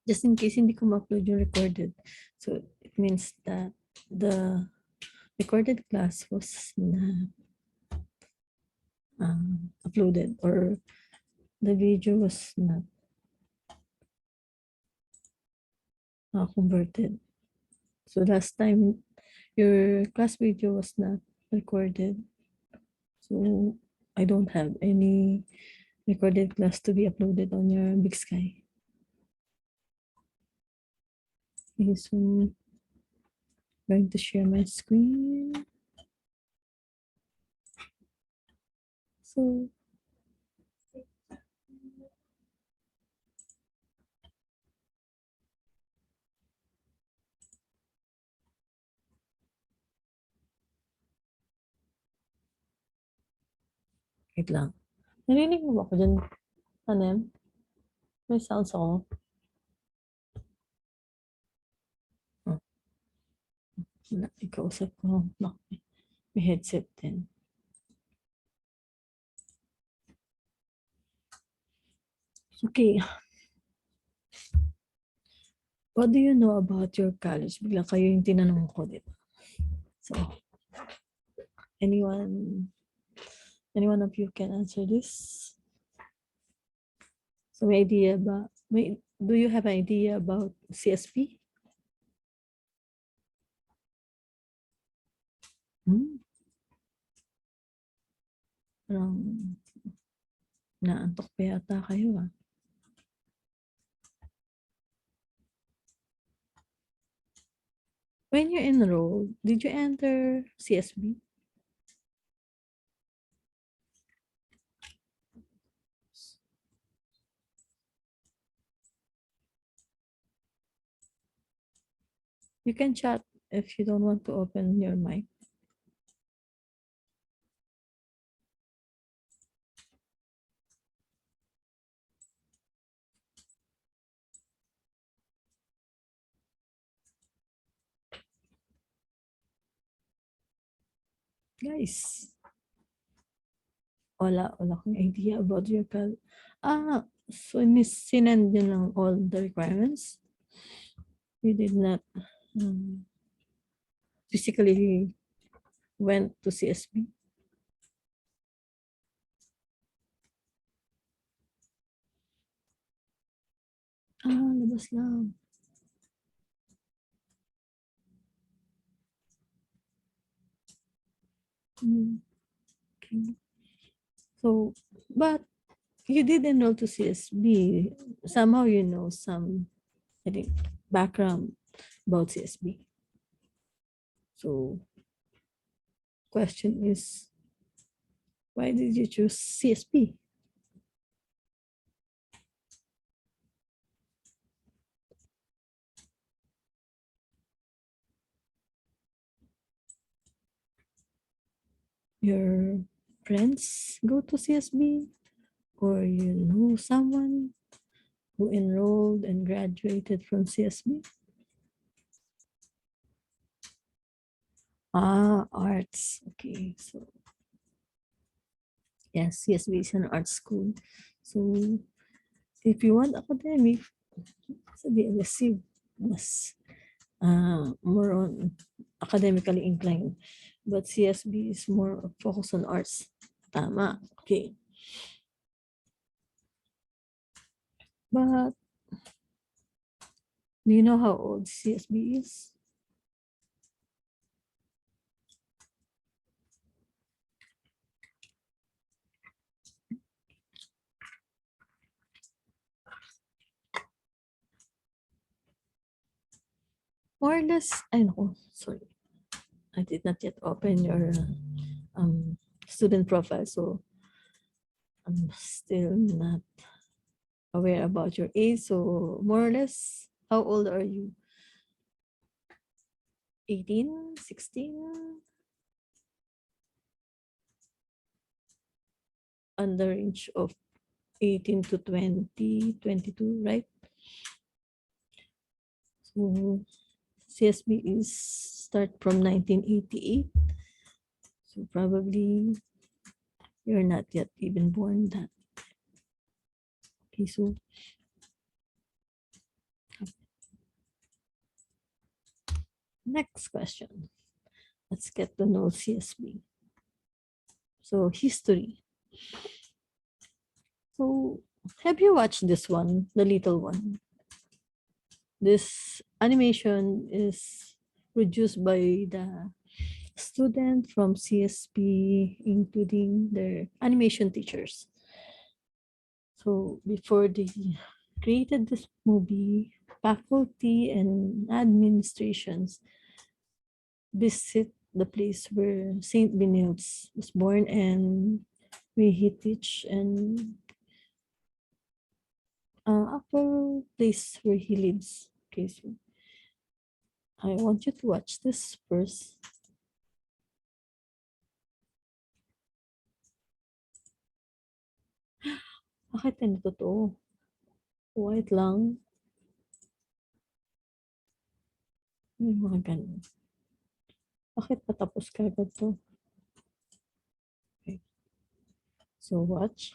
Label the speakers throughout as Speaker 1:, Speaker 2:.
Speaker 1: just in case hindi ko ma-upload yung recorded. So it means that the recorded class was not uploaded, or the video was not converted. So last time your class video was not recorded, so I don't have any recorded class to be uploaded on your Big Sky. Okay, so I'm going to share my screen. So wait lang. Narinig mo ba ako dyan, Tanem? May sounds ako. Oh. Ikausap ko. May headset din. Okay. What do you know about your college? Bigla kayo yung tinanong ko, di ba? So, anyone of you can answer this? So, may idea ba? Do you have an idea about CSP? Parang naantok pa yata kayo ah. When you enrolled, did you enter CSB? You can chat if you don't want to open your mic. Guys, wala akong idea about your college. So sinend nyo lang all the requirements? You did not physically went to CSB? Labas lang. Okay. So, but you did enroll to CSB. Somehow you know some, I think, background about CSB. So, question is, why did you choose CSB? Your friends go to CSB, or you know someone who enrolled and graduated from CSB? Arts. Okay, so yes, CSB is an art school. So if you want academic, sa BLSC, mas more on academically inclined. But CSB is more focused on arts. Tama. Okay. But do you know how old CSB is? More or less, I know, sorry. I did not yet open your student profile, so I'm still not aware about your age. So more or less, how old are you? 18, 16? Under range of 18 to 20, 22, right? So CSB is start from 1988. So probably you're not yet even born that. Okay, so Next question. Let's get to know CSB. So history. So have you watched this one, the little one? This animation is produced by the student from CSB, including their animation teachers. So before they created this movie, faculty and administrations visit the place where Saint Benilde was born and where he teach, and upper place where he lives. Okay, so I want you to watch this first. Bakit ganito to? White lang. Yung mga ganun. Bakit patapos ka agad to? Okay. So watch.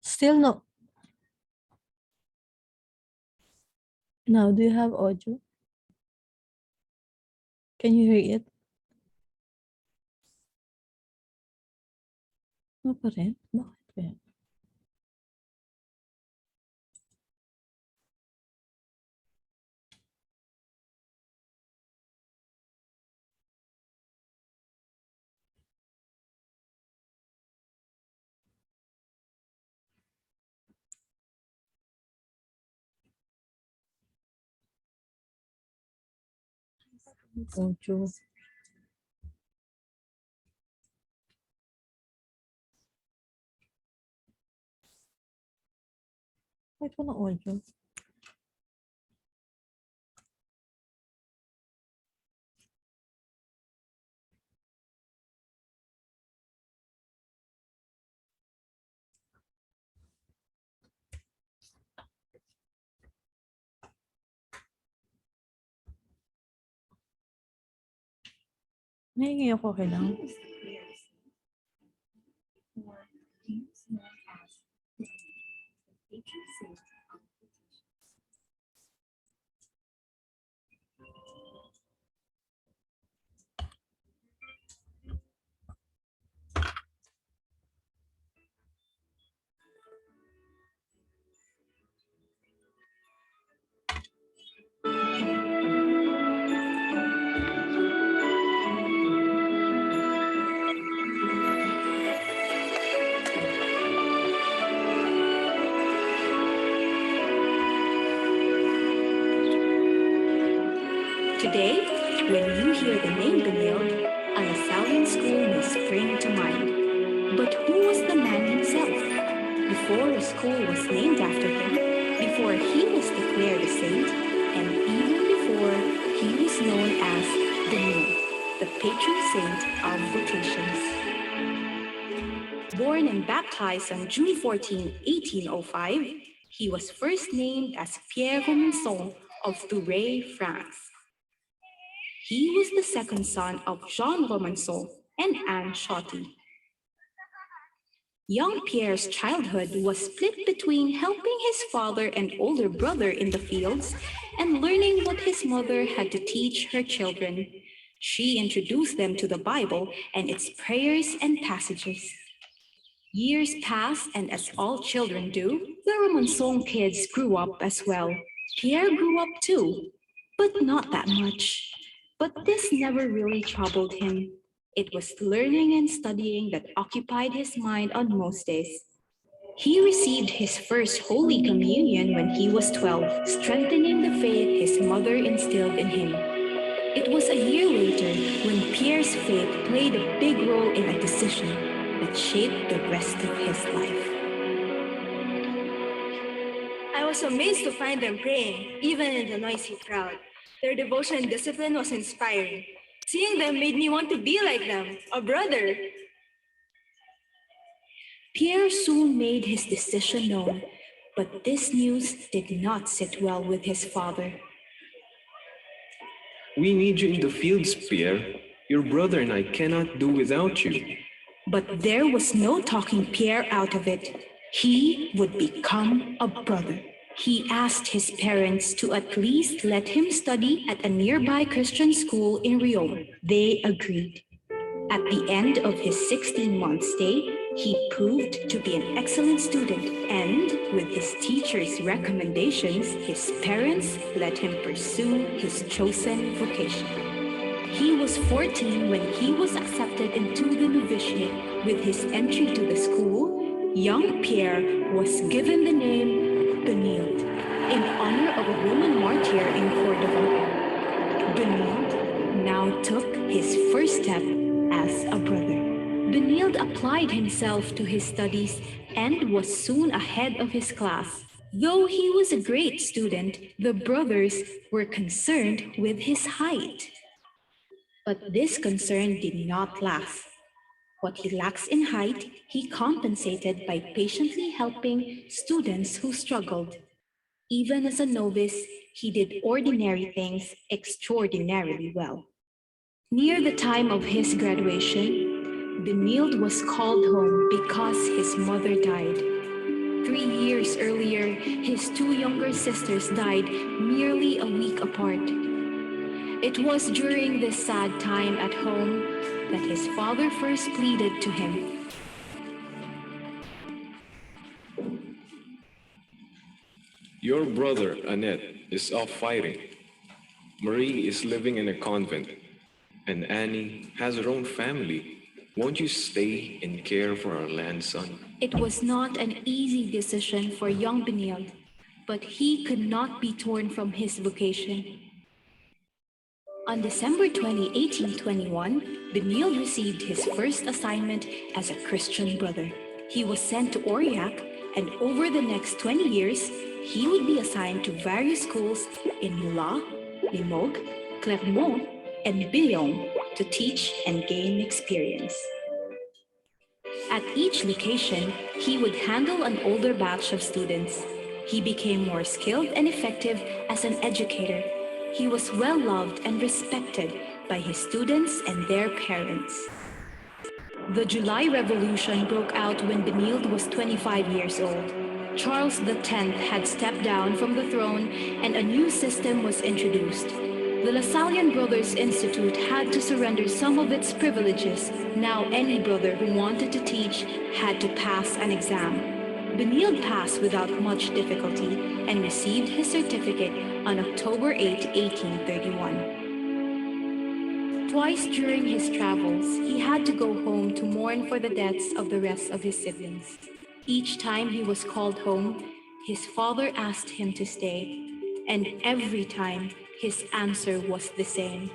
Speaker 1: Still no. Now, do you have audio? Can you hear it? No pa rin? Bakit kaya? Audio. Bakit walang audio? Nahingi ako, okay lang?
Speaker 2: Today, when you hear the name Benilde, a Lasallian school may spring to mind. But who was the man himself? Before a school was named after him, before he was declared a saint, and even before he was known as Benilde, the patron saint of vocations. Born and baptized on June 14, 1805, he was first named as Pierre Robinson of Tours, France. He was the second son of Jean Robinson and Anne Chauty. Young Pierre's childhood was split between helping his father and older brother in the fields and learning what his mother had to teach her children. She introduced them to the Bible and its prayers and passages. Years passed, and as all children do, the Robinson kids grew up as well. Pierre grew up too, but not that much. But this never really troubled him. It was learning and studying that occupied his mind on most days. He received his first Holy Communion when he was 12, strengthening the faith his mother instilled in him. It was a year later when Pierre's faith played a big role in a decision that shaped the rest of his life.
Speaker 3: I was amazed to find them praying, even in the noisy crowd. Their devotion and discipline was inspiring. Seeing them made me want to be like them, a brother.
Speaker 2: Pierre soon made his decision known, but this news did not sit well with his father.
Speaker 4: We need you in the fields, Pierre. Your brother and I cannot do without you.
Speaker 2: But there was no talking Pierre out of it. He would become a brother. He asked his parents to at least let him study at a nearby Christian school in Riom. They agreed. At the end of his 16-month stay, he proved to be an excellent student, and with his teacher's recommendations, his parents let him pursue his chosen vocation. He was 14 when he was accepted into the novitiate. With his entry to the school, young Pierre was given the name Benilde, in honor of a Roman martyr in Cordova. Benilde now took his first step as a brother. Benilde applied himself to his studies and was soon ahead of his class. Though he was a great student, the brothers were concerned with his height. But this concern did not last. What he lacks in height, he compensated by patiently helping students who struggled. Even as a novice, he did ordinary things extraordinarily well. Near the time of his graduation, Benilde was called home because his mother died. 3 years earlier, his 2 younger sisters died merely a week apart. It was during this sad time at home that his father first pleaded to him.
Speaker 4: Your brother, Annette, is off fighting. Marie is living in a convent, and Annie has her own family. Won't you stay and care for our land, son?
Speaker 2: It was not an easy decision for young Benilde, but he could not be torn from his vocation. On December 20, 1821, Benilde received his first assignment as a Christian brother. He was sent to Aurillac, and over the next 20 years, he would be assigned to various schools in Moulins, Limoges, Clermont, and Billon to teach and gain experience. At each location, he would handle an older batch of students. He became more skilled and effective as an educator. He was well loved and respected by his students and their parents. The July Revolution broke out when Benilde was 25 years old. Charles X had stepped down from the throne and a new system was introduced. The Lasallian Brothers Institute had to surrender some of its privileges. Now any brother who wanted to teach had to pass an exam. Benilde passed without much difficulty and received his certificate on October 8, 1831. Twice during his travels, he had to go home to mourn for the deaths of the rest of his siblings. Each time he was called home, his father asked him to stay. and every time his answer was the same.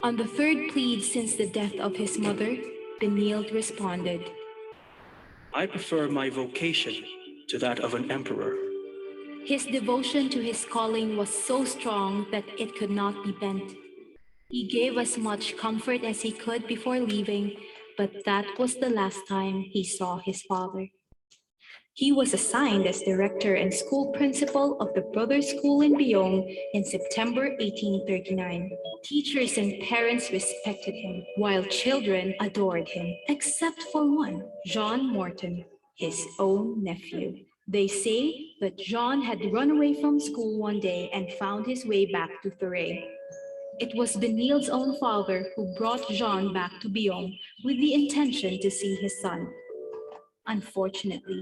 Speaker 2: On the third plea since the death of his mother, Benilde responded,
Speaker 5: I prefer my vocation to that of an emperor.
Speaker 2: his devotion to his calling was so strong that it could not be bent. He gave as much comfort as he could before leaving, but that was the last time he saw his father. He was assigned as director and school principal of the Brothers' School in Biong in September 1839. Teachers and parents respected him, while children adored him, except for one, John Morton, his own nephew. They say that John had run away from school one day and found his way back to Thuray. It was Benilde's own father who brought Jean back to Biong with the intention to see his son. Unfortunately,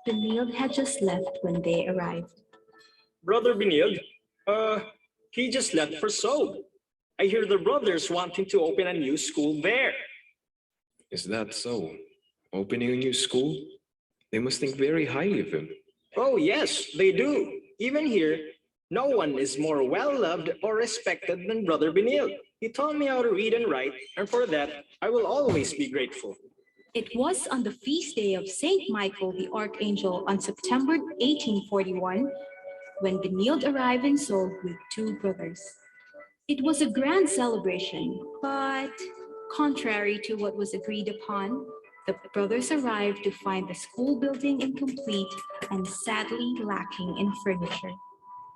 Speaker 2: Benilde had just left when they arrived.
Speaker 5: Brother Benilde, he just left for Seoul. I hear the brothers wanting to open a new school there.
Speaker 4: Is that so? Opening a new school? They must think very highly of him.
Speaker 5: Oh yes, they do. Even here, no one is more well-loved or respected than Brother Benilde. He taught me how to read and write, and for that, I will always be grateful.
Speaker 2: It was on the feast day of Saint Michael the Archangel on September 1841 when Benilde arrived in Seoul with two brothers. It was a grand celebration, but contrary to what was agreed upon, the brothers arrived to find the school building incomplete and sadly lacking in furniture.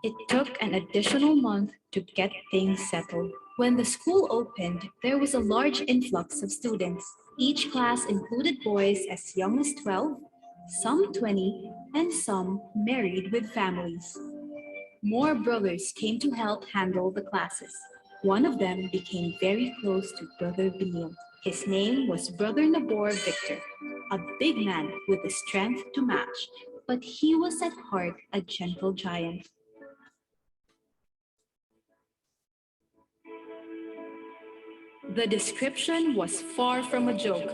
Speaker 2: It took an additional month to get things settled. When the school opened, there was a large influx of students. Each class included boys as young as 12, some 20, and some married with families. More brothers came to help handle the classes. One of them became very close to Brother Benilde. His name was Brother Nabor Victor, a big man with the strength to match, but he was at heart a gentle giant. The description was far from a joke.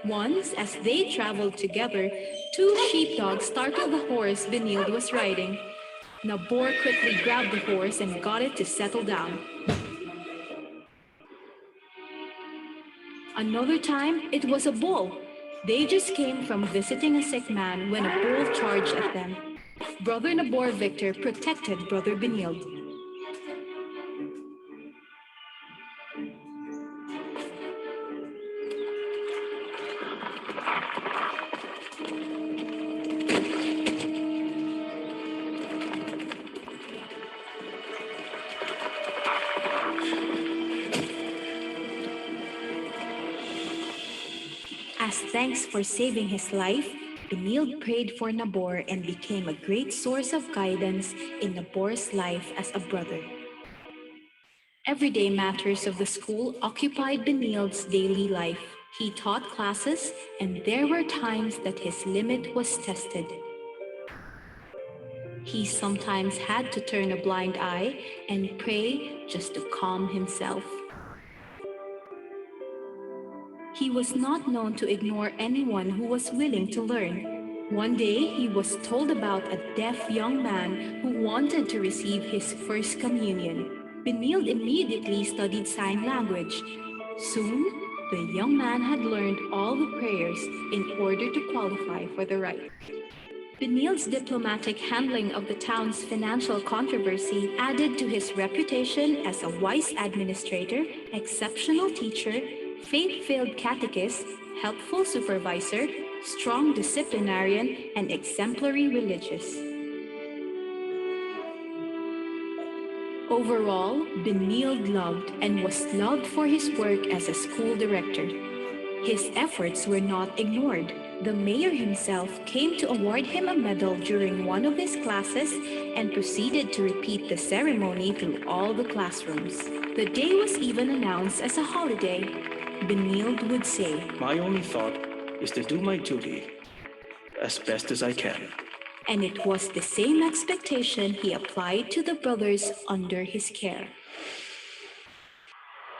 Speaker 2: Once, as they traveled together, two sheepdogs startled the horse Benilde was riding. Nabor quickly grabbed the horse and got it to settle down. Another time, it was a bull. They just came from visiting a sick man when a bull charged at them. Brother Nabor Victor protected Brother Benilde. As thanks for saving his life, Benilde prayed for Nabor and became a great source of guidance in Nabor's life as a brother. Everyday matters of the school occupied Benilde's daily life. He taught classes, and there were times that his limit was tested. He sometimes had to turn a blind eye and pray just to calm himself. He was not known to ignore anyone who was willing to learn. One day, he was told about a deaf young man who wanted to receive his first communion. Benilde immediately studied sign language. Soon, the young man had learned all the prayers in order to qualify for the rite. Benilde's diplomatic handling of the town's financial controversy added to his reputation as a wise administrator, exceptional teacher, faith-filled catechist, helpful supervisor, strong disciplinarian, and exemplary religious. Overall, Benilde loved and was loved for his work as a school director. His efforts were not ignored. The mayor himself came to award him a medal during one of his classes and proceeded to repeat the ceremony through all the classrooms. The day was even announced as a holiday. Benilde would say,
Speaker 5: My only thought is to do my duty as best as I can.
Speaker 2: and it was the same expectation he applied to the brothers under his care.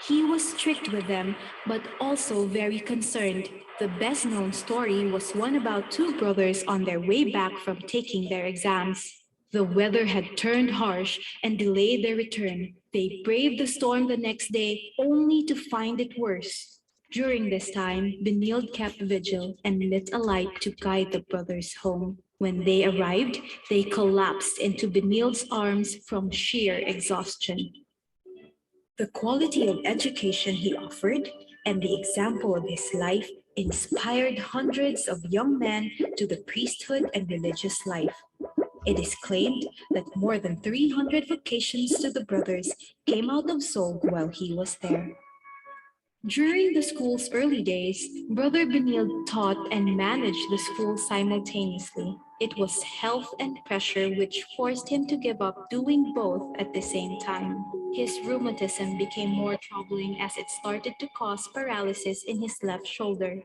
Speaker 2: He was strict with them, but also very concerned. The best-known story was one about two brothers on their way back from taking their exams. The weather had turned harsh and delayed their return. They braved the storm the next day only to find it worse. During this time, Benilde kept vigil and lit a light to guide the brothers home. When they arrived, they collapsed into Benilde's arms from sheer exhaustion. The quality of education he offered and the example of his life inspired hundreds of young men to the priesthood and religious life. It is claimed that more than 300 vocations to the brothers came out of Seoul while he was there. During the school's early days, Brother Benilde taught and managed the school simultaneously. It was health and pressure which forced him to give up doing both at the same time. His rheumatism became more troubling as it started to cause paralysis in his left shoulder.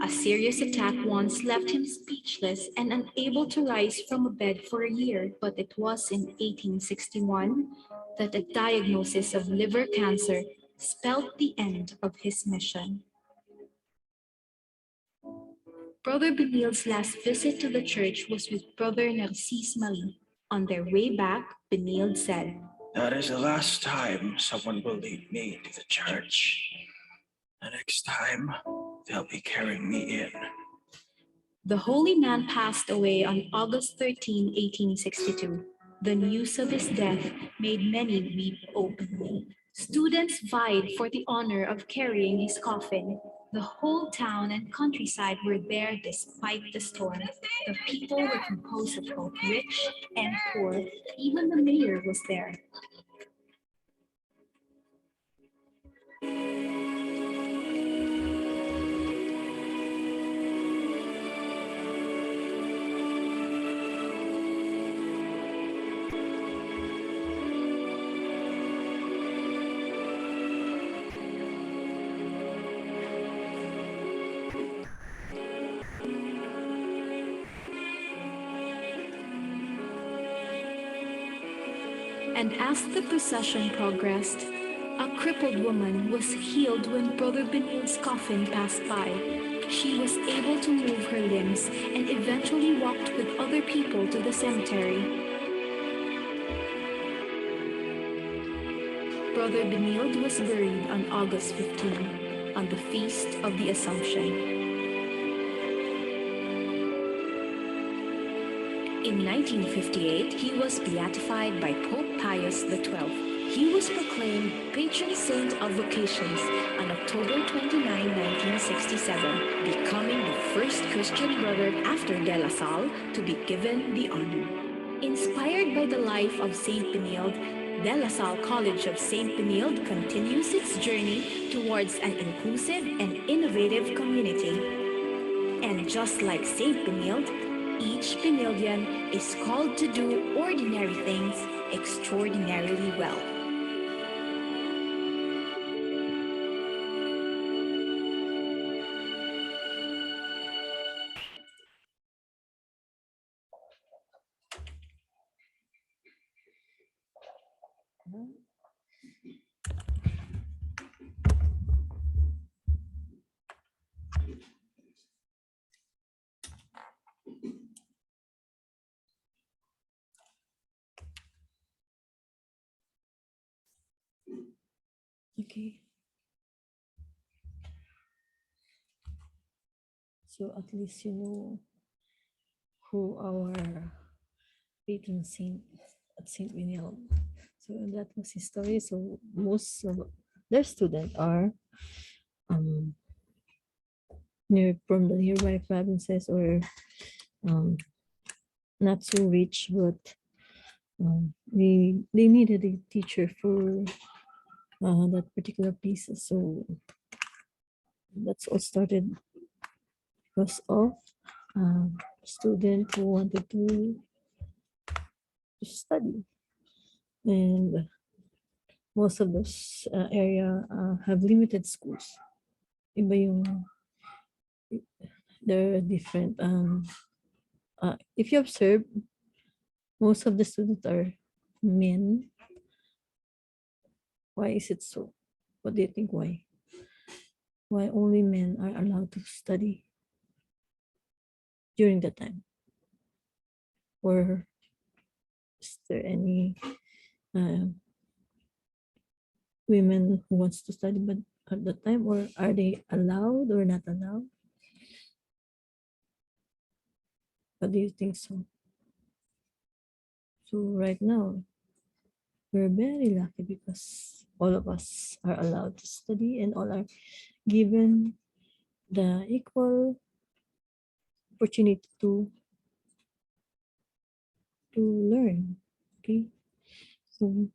Speaker 2: A serious attack once left him speechless and unable to rise from a bed for a year, but it was in 1861 that a diagnosis of liver cancer spelled the end of his mission. Brother Benilde's last visit to the church was with Brother Narcisse Marie. On their way back, Benilde said,
Speaker 6: "That is the last time someone will lead me to the church. The next time, they'll be carrying me in."
Speaker 2: The holy man passed away on August 13, 1862. The news of his death made many weep openly. Students vied for the honor of carrying his coffin. The whole town and countryside were there despite the storm. The people were composed of both rich and poor. Even the mayor was there. And as the procession progressed, a crippled woman was healed when Brother Benilde's coffin passed by. She was able to move her limbs and eventually walked with other people to the cemetery. Brother Benilde was buried on August 15, on the Feast of the Assumption. In 1958, he was beatified by Pope Pius XII. He was proclaimed patron saint of vocations on October 29, 1967, becoming the first Christian brother after De La Salle to be given the honor. Inspired by the life of Saint Benilde, De La Salle College of Saint Benilde continues its journey towards an inclusive and innovative community. And just like Saint Benilde, each Benildian is called to do ordinary things extraordinarily well.
Speaker 1: Okay. So at least you know who our patron saint at Saint Benilde. So that was his story. So most of their students are near from the nearby provinces or not so rich, but they needed a teacher for that particular piece. So that's all started because of student who wanted to study, and most of those area have limited schools. Iba yung there are different if you observe, most of the students are men. Why is it so? What do you think? Why only men are allowed to study during that time? Or Is there any women who wants to study but at the time, or are they allowed or not allowed? What do you think so? So right now, we're very lucky because all of us are allowed to study and all are given the equal opportunity to learn. Okay, so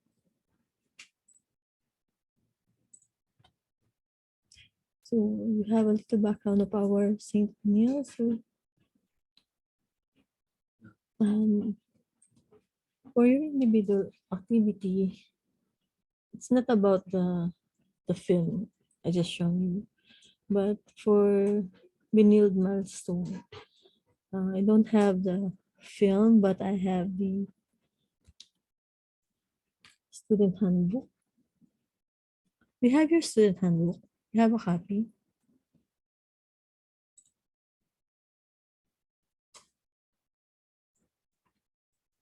Speaker 1: we have a little background of our Saint Neil. So for your individual activity, it's not about the film I just shown you, but for Benilde milestone, I don't have the film, but I have the student handbook. We have your student handbook. You have a copy.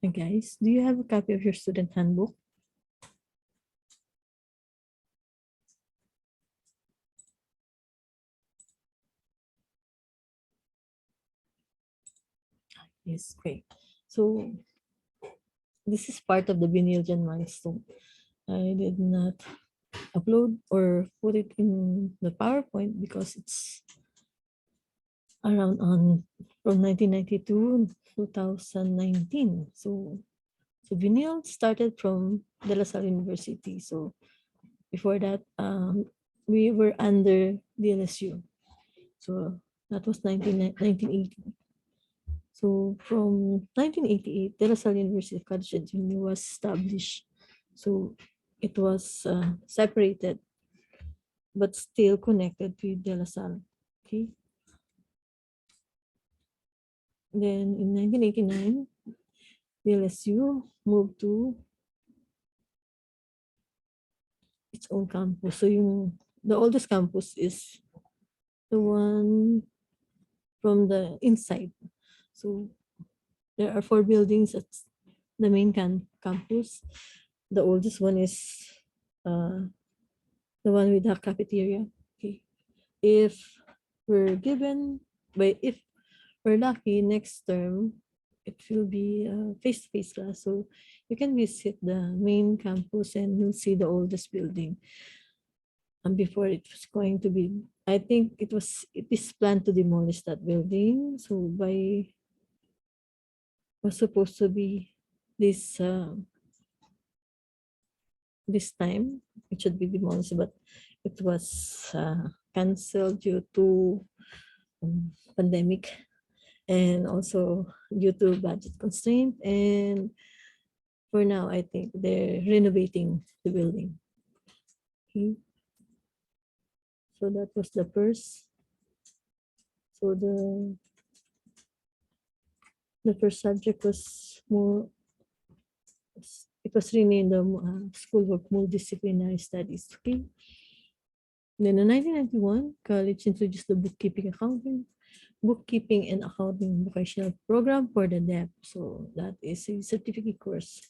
Speaker 1: Hey guys, do you have a copy of your student handbook? Yes, great. So this is part of the Benilde milestone. I did not upload or put it in the PowerPoint because it's around on from 1992 to 2019. So Benilde started from De La Salle University. So before that, we were under the LSU. So that was 1980. So from 1988, De La Salle University College and Junior was established. So it was separated, but still connected with De La Salle. Okay. Then in 1989, the LSU moved to its own campus. So the oldest campus is the one from the inside. So there are 4 buildings at the main campus. The oldest one is the one with the cafeteria. Okay. If we're lucky, next term, it will be a face-to-face class. So you can visit the main campus and you'll see the oldest building. And before it was going to be, I think it is planned to demolish that building. So was supposed to be this this time it should be demolished, but it was canceled due to pandemic and also due to budget constraint. And for now, I think they're renovating the building. Okay. So that was the first. So the first subject was more. It was renamed the School of Multidisciplinary Studies. Okay. Then in 1991, college introduced the bookkeeping and accounting vocational program for the deaf. So that is a certificate course.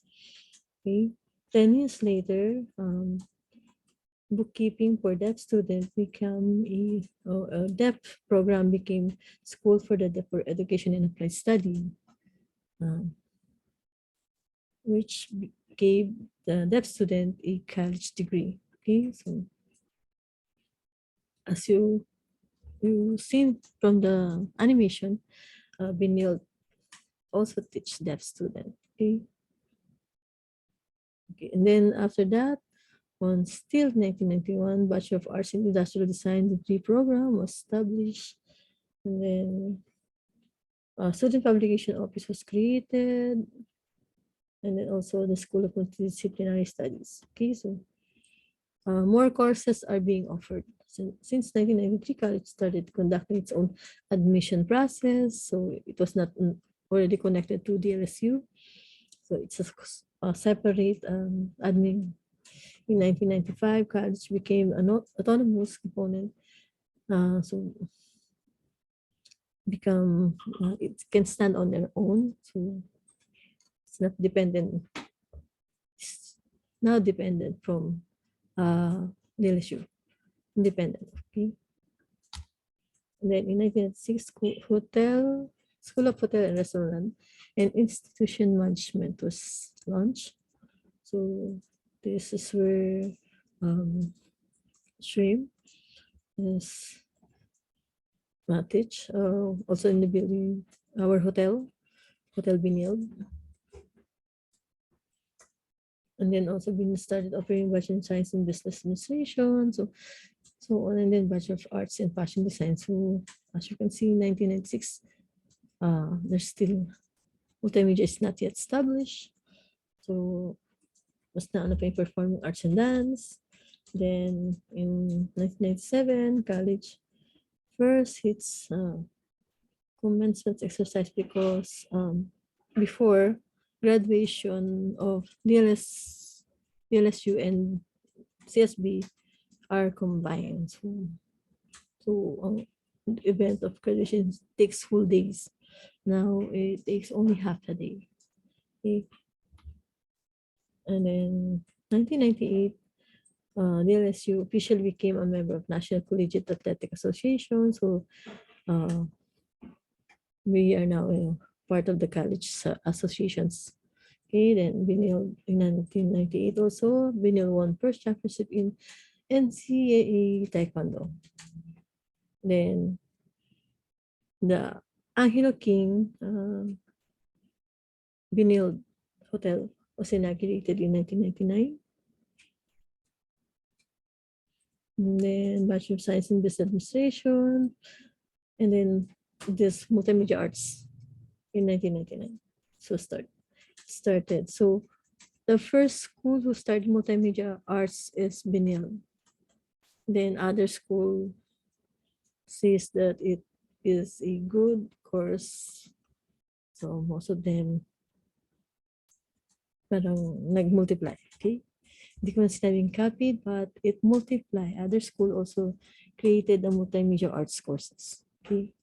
Speaker 1: Okay. 10 years later, bookkeeping for deaf students became a deaf program became School for the Deaf for Education and Applied Study, which gave the deaf student a college degree. Okay, so as you seen from the animation, Benilde also teach deaf student. Okay. Okay, and then after that, on still 1991, Bachelor of Arts in Industrial Design degree program was established, and then Student Publication Office was created, and then also the School of Multidisciplinary Studies. Okay, so more courses are being offered. Since 1993, college started conducting its own admission process, so it was not already connected to the LSU. So it's a separate admin. In 1995, college became an autonomous component. So it can stand on their own. So It's not dependent. It's now dependent from LSU. Independent. Okay. And then in 1996, School of Hotel and Restaurant and Institution Management was launched. So this is where Shrimp is Matic, also in the building, our Hotel Binil. And then also been started offering Bachelor in Science in Business Administration, so on, and then Bachelor of Arts in Fashion Design. So as you can see, in 1996, there's still multimedia is not yet established. So was na ano pa yung Performing Arts and Dance. Then in 1997, college first hits commencement exercise because before graduation of DLSU and CSB are combined. So the event of graduation takes full days. Now it takes only half a day. Okay. And then 1998, DLSU officially became a member of National Collegiate Athletic Association. So we are now part of the college associations. Okay, then Binil in 1998 also, Binil won first championship in NCAA Taekwondo. Then the Angelo King Binil Hotel was inaugurated in 1999. And then Bachelor of Science in Business Administration, and then this Multimedia Arts in 1999. So started. So the first school who started Multimedia Arts is Binil. Then other school says that it is a good course. So most of them parang nag-multiply, okay? Hindi ko na sinabing copied, but it multiply. Other school also created the multimedia arts courses, okay?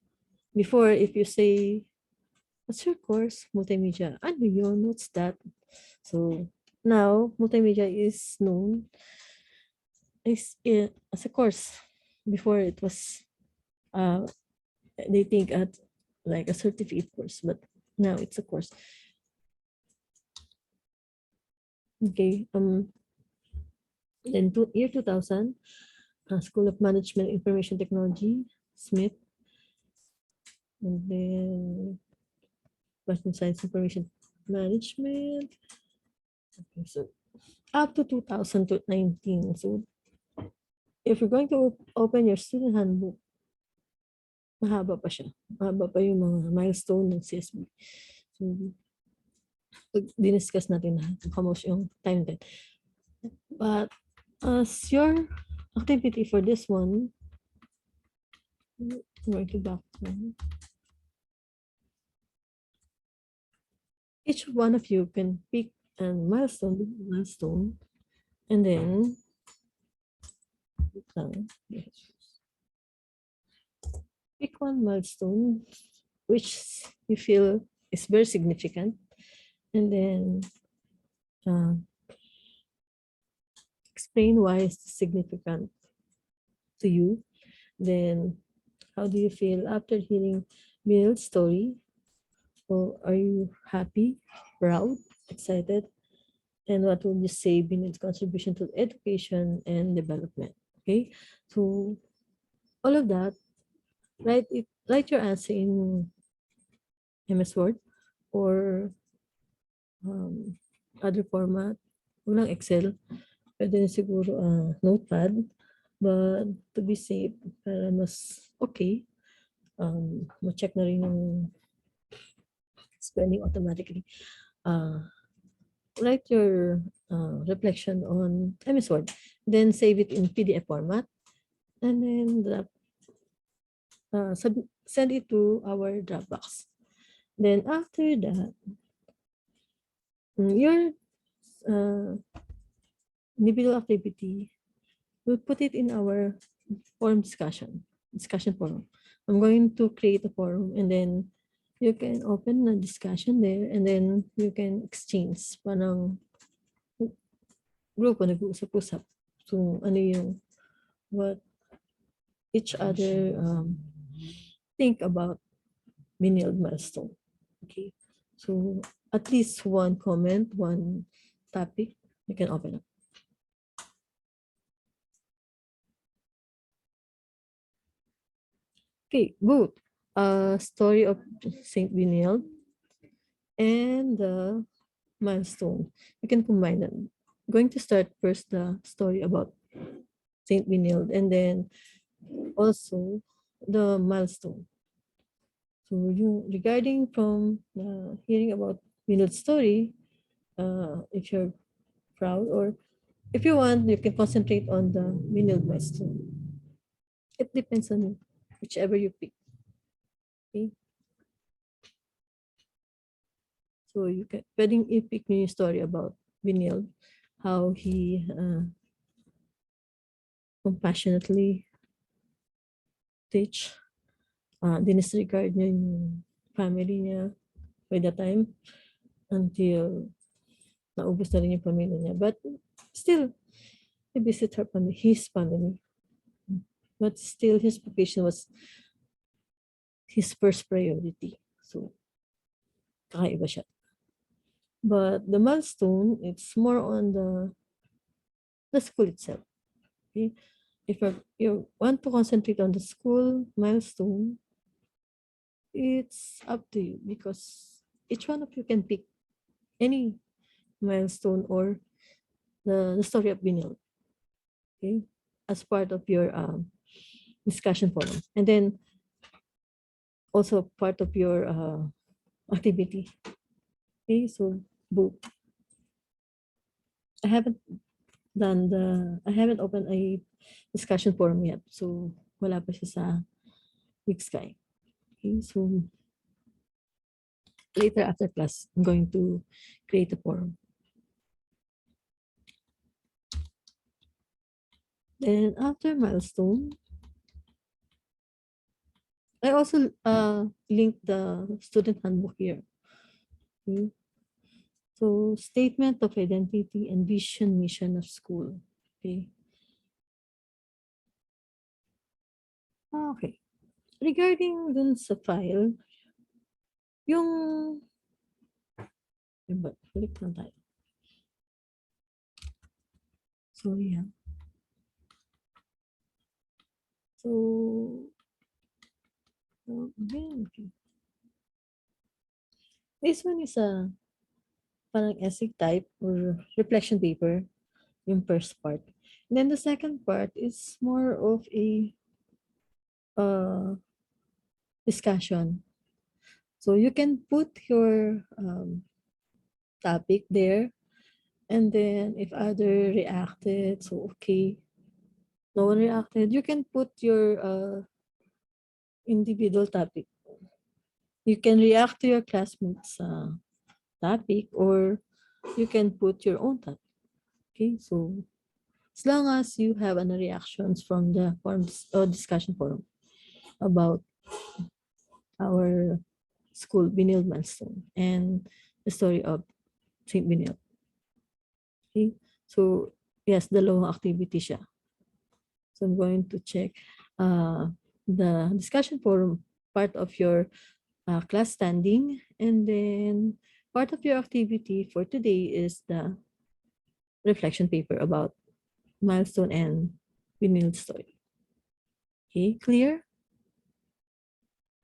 Speaker 1: Before, if you say, what's your course? Multimedia. Ano yun? What's that? So now, multimedia is known as a course. Before it was, they think at like a certificate course, but now it's a course. Okay. Then year 2000, School of Management Information Technology, Smith. And then Bachelor in Science Information Management. Okay, so up to 2019. So if you're going to open your student handbook, mahaba pa siya. Mahaba pa yung mga milestone ng CSB. So diniscuss natin na how much yung time din. But as your activity for this one, I'm going to back one. Each one of you can pick a milestone, and then pick one milestone which you feel is very significant, and then explain why it's significant to you. Then how do you feel after hearing Bill's story? Or are you happy, proud, excited? And what would you say been its contribution to education and development? Okay, so all of that, write your answer in MS Word or other format. Huwag lang Excel. Pwede na siguro Notepad. But to be safe, para mas okay, ma-check na rin yung spelling automatically. Write your reflection on MS Word, then save it in PDF format, and then send it to our Dropbox. Then after that, your individual activity, we'll put it in our forum discussion forum. I'm going to create a forum, and then you can open a discussion there and then you can exchange. Parang grupo nag-uusap-usap. So, ano yung what each other think about Menial milestone. Okay. So, at least one comment, one topic, you can open up. Okay, both story of Saint Benilde and the milestone. You can combine them. Going to start first the story about Saint Benilde and then also the milestone. So you regarding from hearing about Benilde's story, if you're proud or if you want, you can concentrate on the Benilde milestone. It depends on you, whichever you pick. Okay. So you can pwedeng i-pick mo yung story about Benilde, how he compassionately teach, dinisregard niya yung family niya by the time until naubos na rin yung pamilya niya. But still, he visit her family, his family. But still, his vocation was his first priority. So, kakaiba siya. But the milestone, it's more on the school itself. Okay? If you want to concentrate on the school milestone, it's up to you because each one of you can pick any milestone or the story of Binil, okay, as part of your discussion forum. And then also part of your activity. Okay, so both. I haven't opened a discussion forum yet. So wala pa siya sa Week Sky. Okay, so later after class, I'm going to create a forum. Then after milestone, I also link the student handbook here. Okay. So statement of identity and vision mission of school. Okay. Okay. Regarding dun sa file, yung balik lang tayo. Sorry ha. So, okay. This one is a parang essay type or reflection paper, yung first part. And then the second part is more of a discussion. So you can put your topic there, and then if other reacted, so okay. No one reacted, you can put your individual topic. You can react to your classmates' topic, or you can put your own topic. Okay, so as long as you have any reactions from the forums or discussion forum about our school Binil milestone and the story of St. Binil. Okay, so yes, dalawang activity siya. So I'm going to check the discussion forum part of your class standing, and then part of your activity for today is the reflection paper about milestone and Binil story. Okay, clear?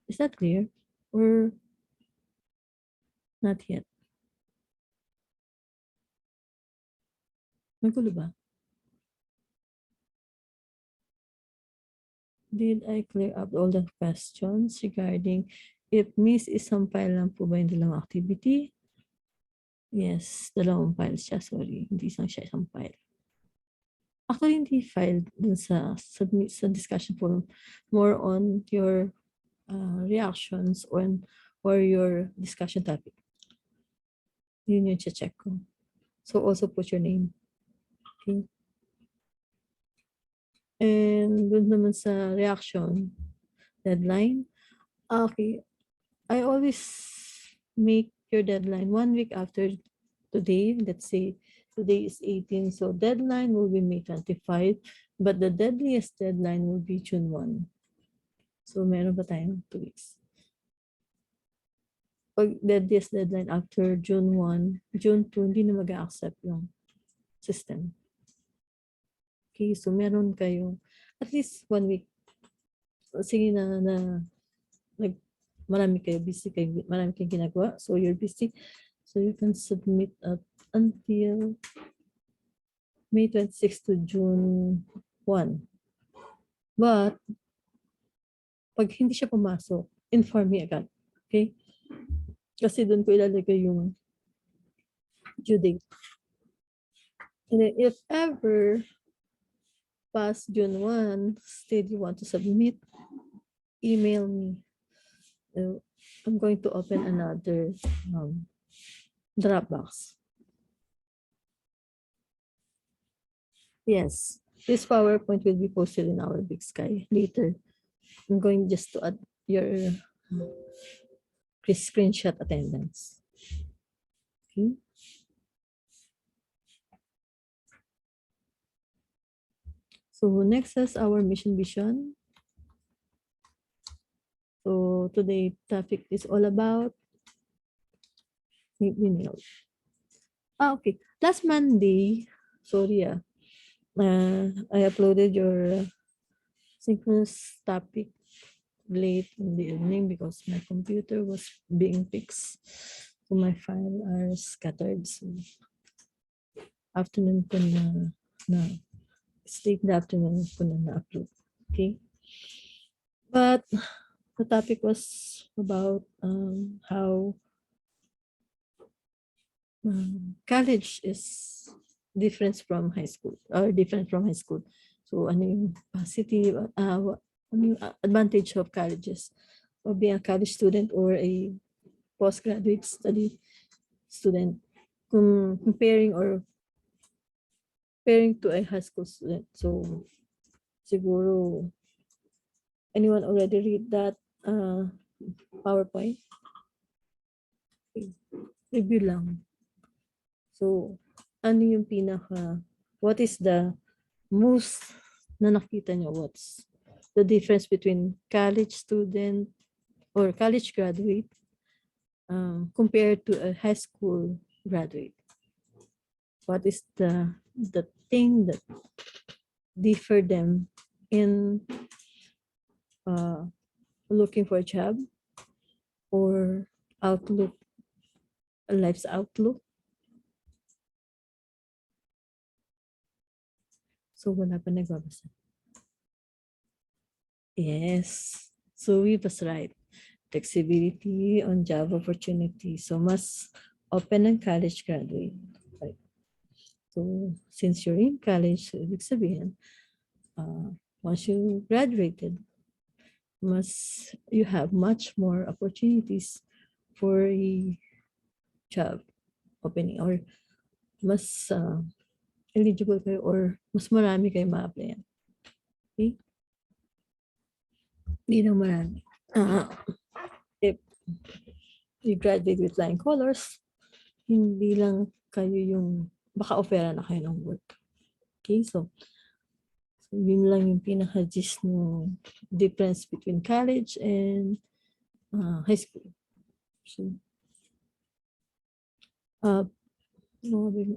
Speaker 1: Is that clear or not yet? Magulo ba? Did I clear up all the questions regarding if miss isang file lang po ba yung dalawang activity? Yes, dalawang files siya. Sorry, hindi siya isang file. Actually, hindi file dun sa discussion forum. More on your reactions or your discussion topic. Yun yung check ko. So also put your name. Okay. And dun naman sa reaction deadline. Okay. I always make your deadline 1 week after today. Let's say today is 18, so deadline will be May 25, but the deadliest deadline will be June 1. So meron ba tayong 2 weeks? Pag deadliest deadline after June 1, June 2, hindi na mag-accept yung system. Okay, so meron kayo at least 1 week. So, sige na marami kayo busy kayo, marami kayong ginagawa, so you're busy, so you can submit until May 26 to June 1. But pag hindi siya pumasok, inform me agad, okay? Kasi doon ko ilalagay yung due date. And then if ever past June 1 still you want to submit, email me. I'm going to open another Dropbox. Yes, this PowerPoint will be posted in our Big Sky later. I'm going just to add your screenshot attendance. Okay. So next is our mission vision. So today topic is all about okay. Last Monday, sorry, I uploaded your synchronous topic late in the evening because my computer was being fixed. So my files are scattered. So afternoon ko na late in the afternoon ko na upload. Okay. But the topic was about how college is different from high school. So ano yung positive, ano yung advantage of colleges, of being a college student or a postgraduate study student, comparing to a high school student. So siguro anyone already read that PowerPoint? Okay. Review lang. So ano yung what is the most na nakita nyo? What's the difference between college student or college graduate compared to a high school graduate? What is the thing that differ them in looking for a job or outlook, life's outlook? So wala pa nagbabasa. Yes. So we was right. Flexibility on job opportunity. So mas open ang college graduate. Right. So since you're in college, ibig sabihin, once you graduated, you have much more opportunities for a job opening or mas eligible kayo or mas marami kayo ma-applyan. Okay? Hindi na marami. If you graduate with flying colors, hindi lang kayo yung baka ofera na kayo ng work. Okay, so yun lang yung pinaka-gist no difference between college and high school. So,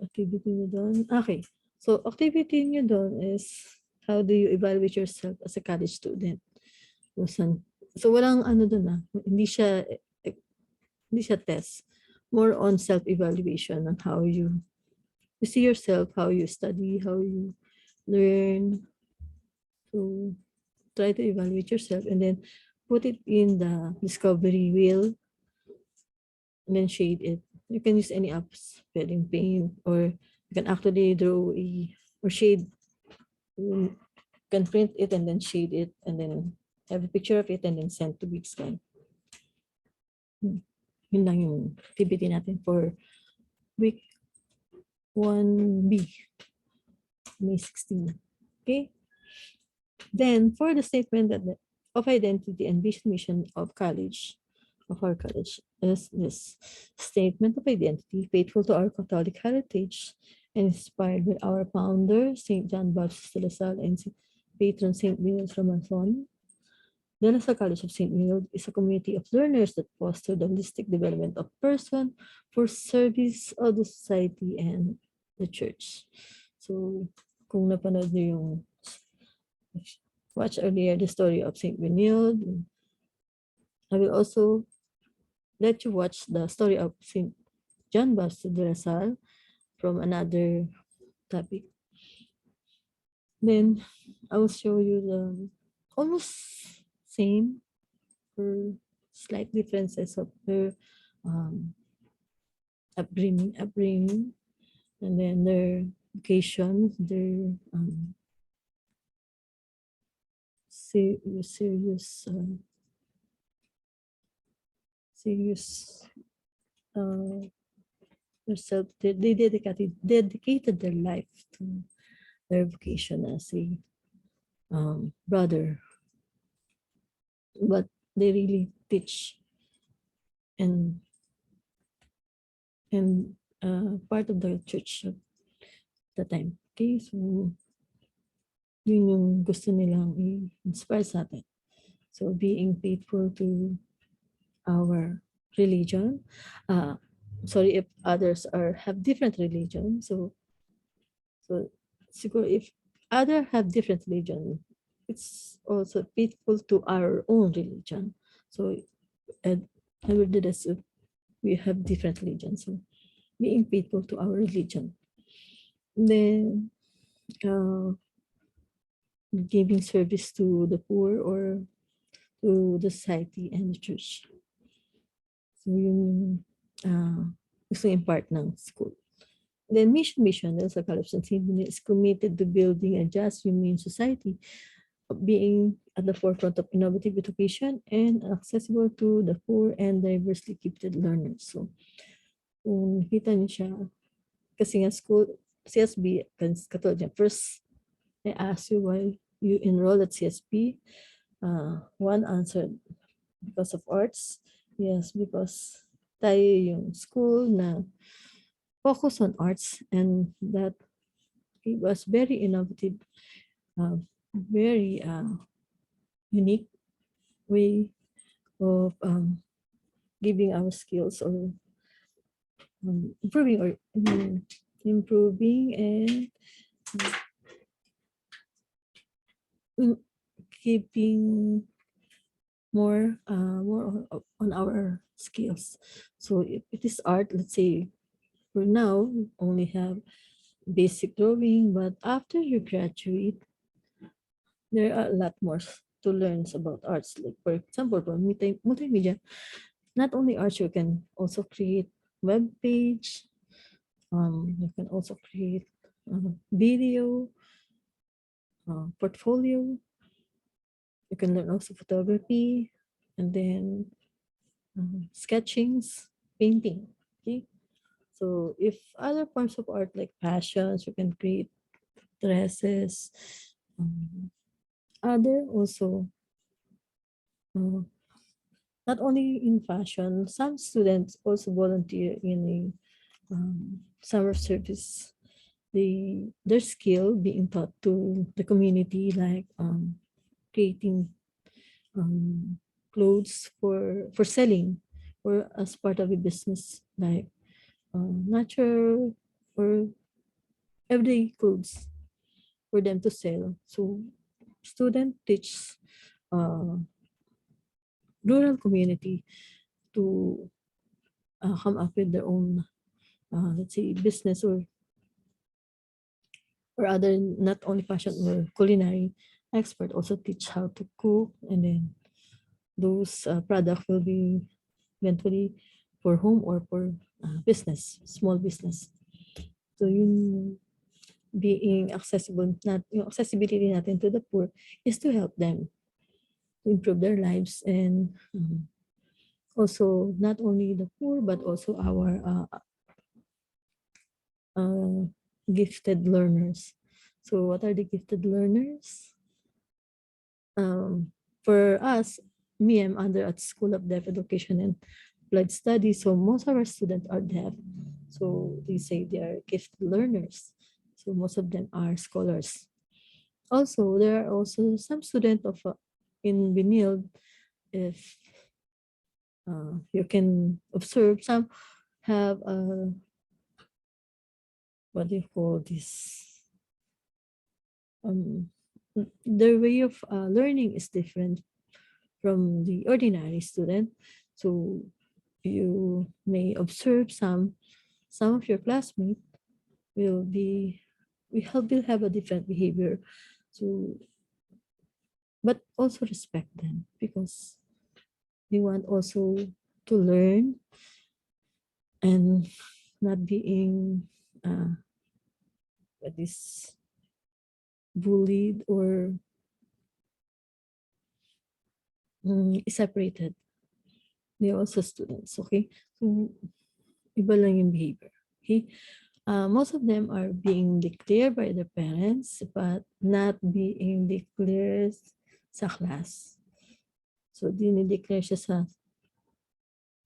Speaker 1: activity nyo doon. Okay, so activity nyo doon is how do you evaluate yourself as a college student? So walang ano doon hindi siya test. More on self-evaluation on how you see yourself, how you study, how you learn. So try to evaluate yourself and then put it in the discovery wheel and then shade it. You can use any apps, pwedeng paint, or you can actually draw or shade. You can print it and then shade it and then have a picture of it and then send to Big Sky. Yun lang yung activity natin for week 1B, May 16. Okay? Then, for the statement of identity and mission of college of our college is this statement of identity, faithful to our Catholic heritage, and inspired by our founder, St. John Baptist de La Salle, and patron St. Minos Romanzon. De La Salle College of St. Minos is a community of learners that foster the holistic development of person for service of the society and the church. So, kung napanood niyo yung watch earlier the story of St. Benilde, I will also let you watch the story of St. John Baptist de La Salle from another topic. Then I will show you the almost same or slight differences of their upbringing, and then their education, their serious themselves. They dedicated their life to their vocation as a brother, but they really teach and part of the church at the time. Okay, so yun yung gusto nilang i-inspire sa atin. So being faithful to our religion. Sorry if others have different religion. So siguro if other have different religion, it's also faithful to our own religion. So and I will do this if we have different religions. So being faithful to our religion. Then giving service to the poor or to the society and the church. So yung gusto impart ng school. Then mission, the sa College of St. Benilde is committed to building a just, humane society, being at the forefront of innovative education and accessible to the poor and diversely gifted learners. So kung kita niyo siya, kasi nga school, CSB, katulad niya, first I ask you why you enroll at CSB. One answered because of arts. Yes, because tayo yung school na focus on arts, and that it was very innovative, very unique way of giving our skills or improving and keeping more on our skills. So if it is art, let's say for now we only have basic drawing, but after you graduate, there are a lot more to learn about arts. Like for example, for multimedia, not only arts, you can also create web page. You can also create video, portfolio. You can learn also photography, and then sketchings, painting. Okay, so if other forms of art like fashions, you can create dresses. Other also, not only in fashion, some students also volunteer in a summer service. Their skill being taught to the community, like creating clothes for selling or as part of a business, like natural or everyday clothes for them to sell. So student teach rural community to come up with their own, let's say, business or other, not only fashion or culinary expert, also teach how to cook, and then those products will be eventually for home or for business, small business. So yung being accessible, yung accessibility natin to the poor is to help them to improve their lives, and also not only the poor but also our gifted learners. So what are the gifted learners? For us, me, I'm under at School of Deaf Education and Applied Studies. So most of our students are deaf. So they say they are gifted learners. So most of them are scholars. Also, there are also some students of in Benil, if you can observe, some have what do you call this? Their way of learning is different from the ordinary student. So you may observe some of your classmates will have a different behavior. So, but also respect them because we want also to learn and not being what is bullied or separated. They're also students, okay? So, iba lang yung behavior, okay? Most of them are being declared by their parents, but not being declared sa class. So, dinideclare siya sa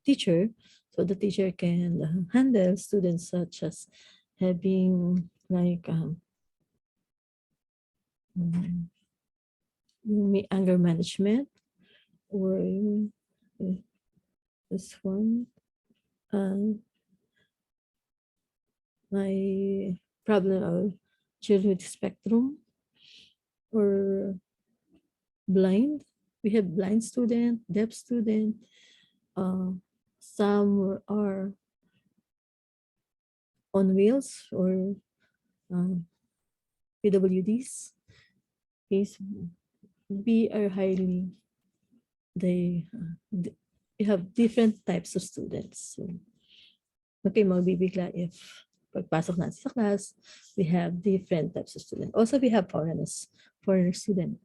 Speaker 1: teacher, so the teacher can handle students such as having like anger management or this one, my problem of children with spectrum or blind. We have blind student, deaf student. Some are on wheels or PWDs. Case we are highly we have different types of students. So, okay, magbibigla if pagpasok natin sa class, we have different types of students. Also, we have foreigner student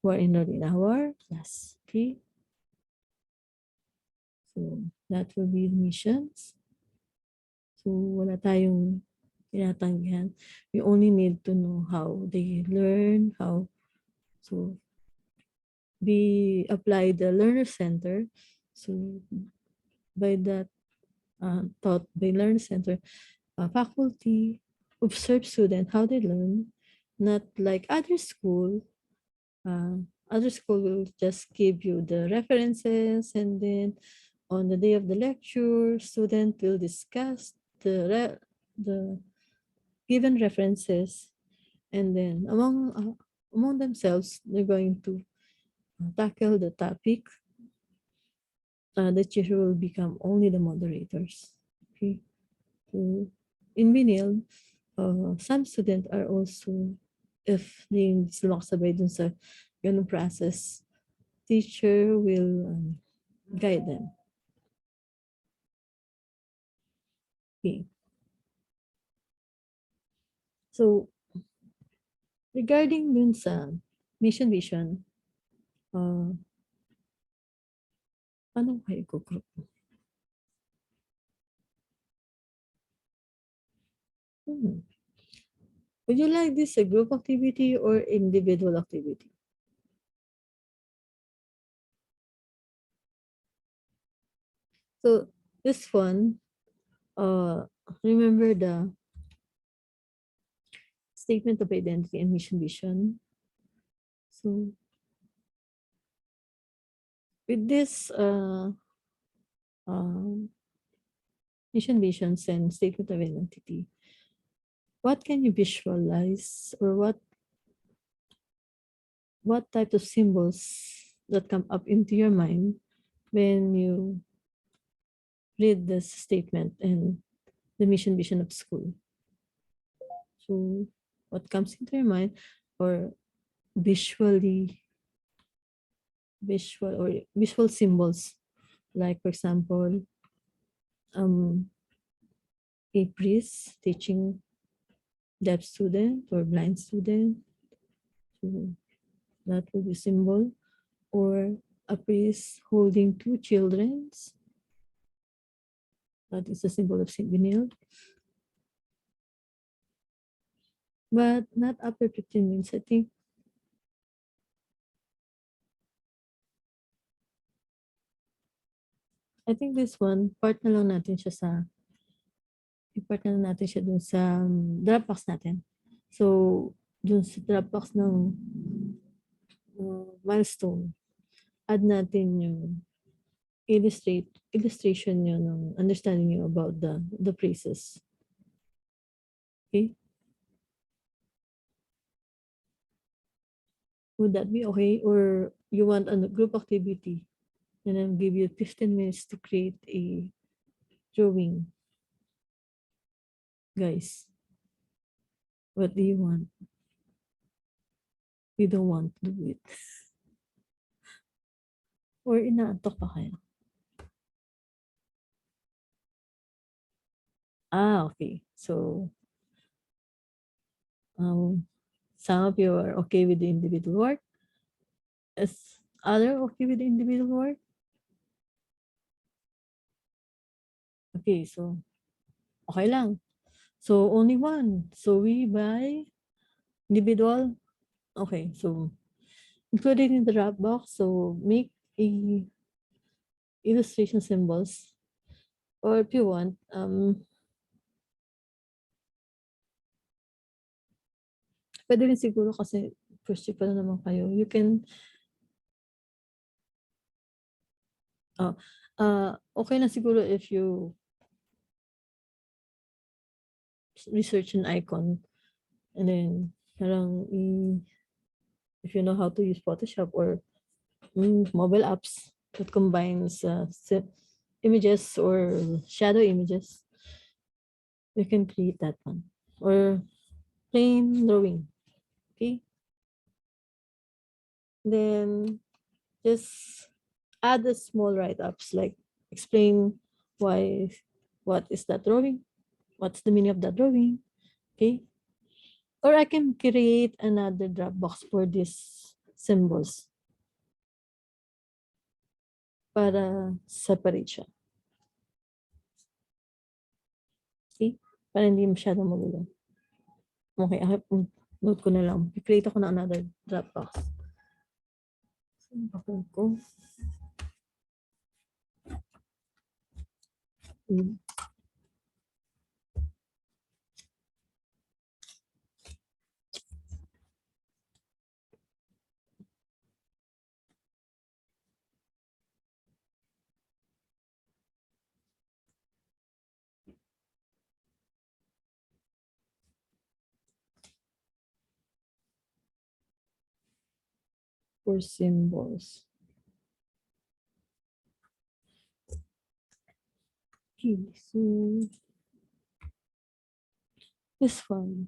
Speaker 1: who are enrolled in our class. Okay. So, that will be the missions. So, wala tayong tinatanggihan. We only need to know how they learn, so we apply the learner center. So, by that taught by learner center, faculty observe student how they learn, not like other school. Other school will just give you the references, and then on the day of the lecture, student will discuss the given references, and then among themselves, they're going to tackle the topic. The teacher will become only the moderators. Okay. So in Binil, some students are also, if yung sumakasabay dun sa ganung process, teacher will guide them. Okay. So, regarding dun sa mission vision, paano kayo group? Would you like this a group activity or individual activity? So this one, remember the statement of identity and mission vision. So with this mission visions and statement of identity, what can you visualize, or what type of symbols that come up into your mind when you read this statement and the mission vision of school? So what comes into your mind, or visual symbols, like for example, a priest teaching deaf student or blind student, so that will be symbol, or a priest holding two children, that is a symbol of Saint Benil. But not after 15 minutes, I think. I think this one, part na lang natin siya sa, i-part na lang natin siya dun sa Dropbox natin. So, dun sa Dropbox ng milestone, add natin yung illustration nyo ng understanding nyo about the phrases. Okay? Would that be okay? Or you want a group activity and I'll give you 15 minutes to create a drawing. Guys, what do you want? You don't want to do it. Or inaantok pa kayo? Okay. So, some of you are okay with the individual work. Is other okay with the individual work? Okay, so okay lang. So only one. So we buy individual. Okay, so include it in the Dropbox. So make a illustration symbols. Or if you want, pwede rin siguro kasi first year pa na naman kayo. You can, okay na siguro if you research an icon and then parang if you know how to use Photoshop or mobile apps that combines images or shadow images, you can create that one. Or plain drawing. Okay. Then just add the small write-ups, like explain what is that drawing, what's the meaning of that drawing. Okay. Or I can create another Dropbox for these symbols para separate siya. Okay? Para hindi masyadong magulo. Okay, note ko na lang. I-create ako na another Dropbox. Saan ba ko? For symbols. Okay, so this one,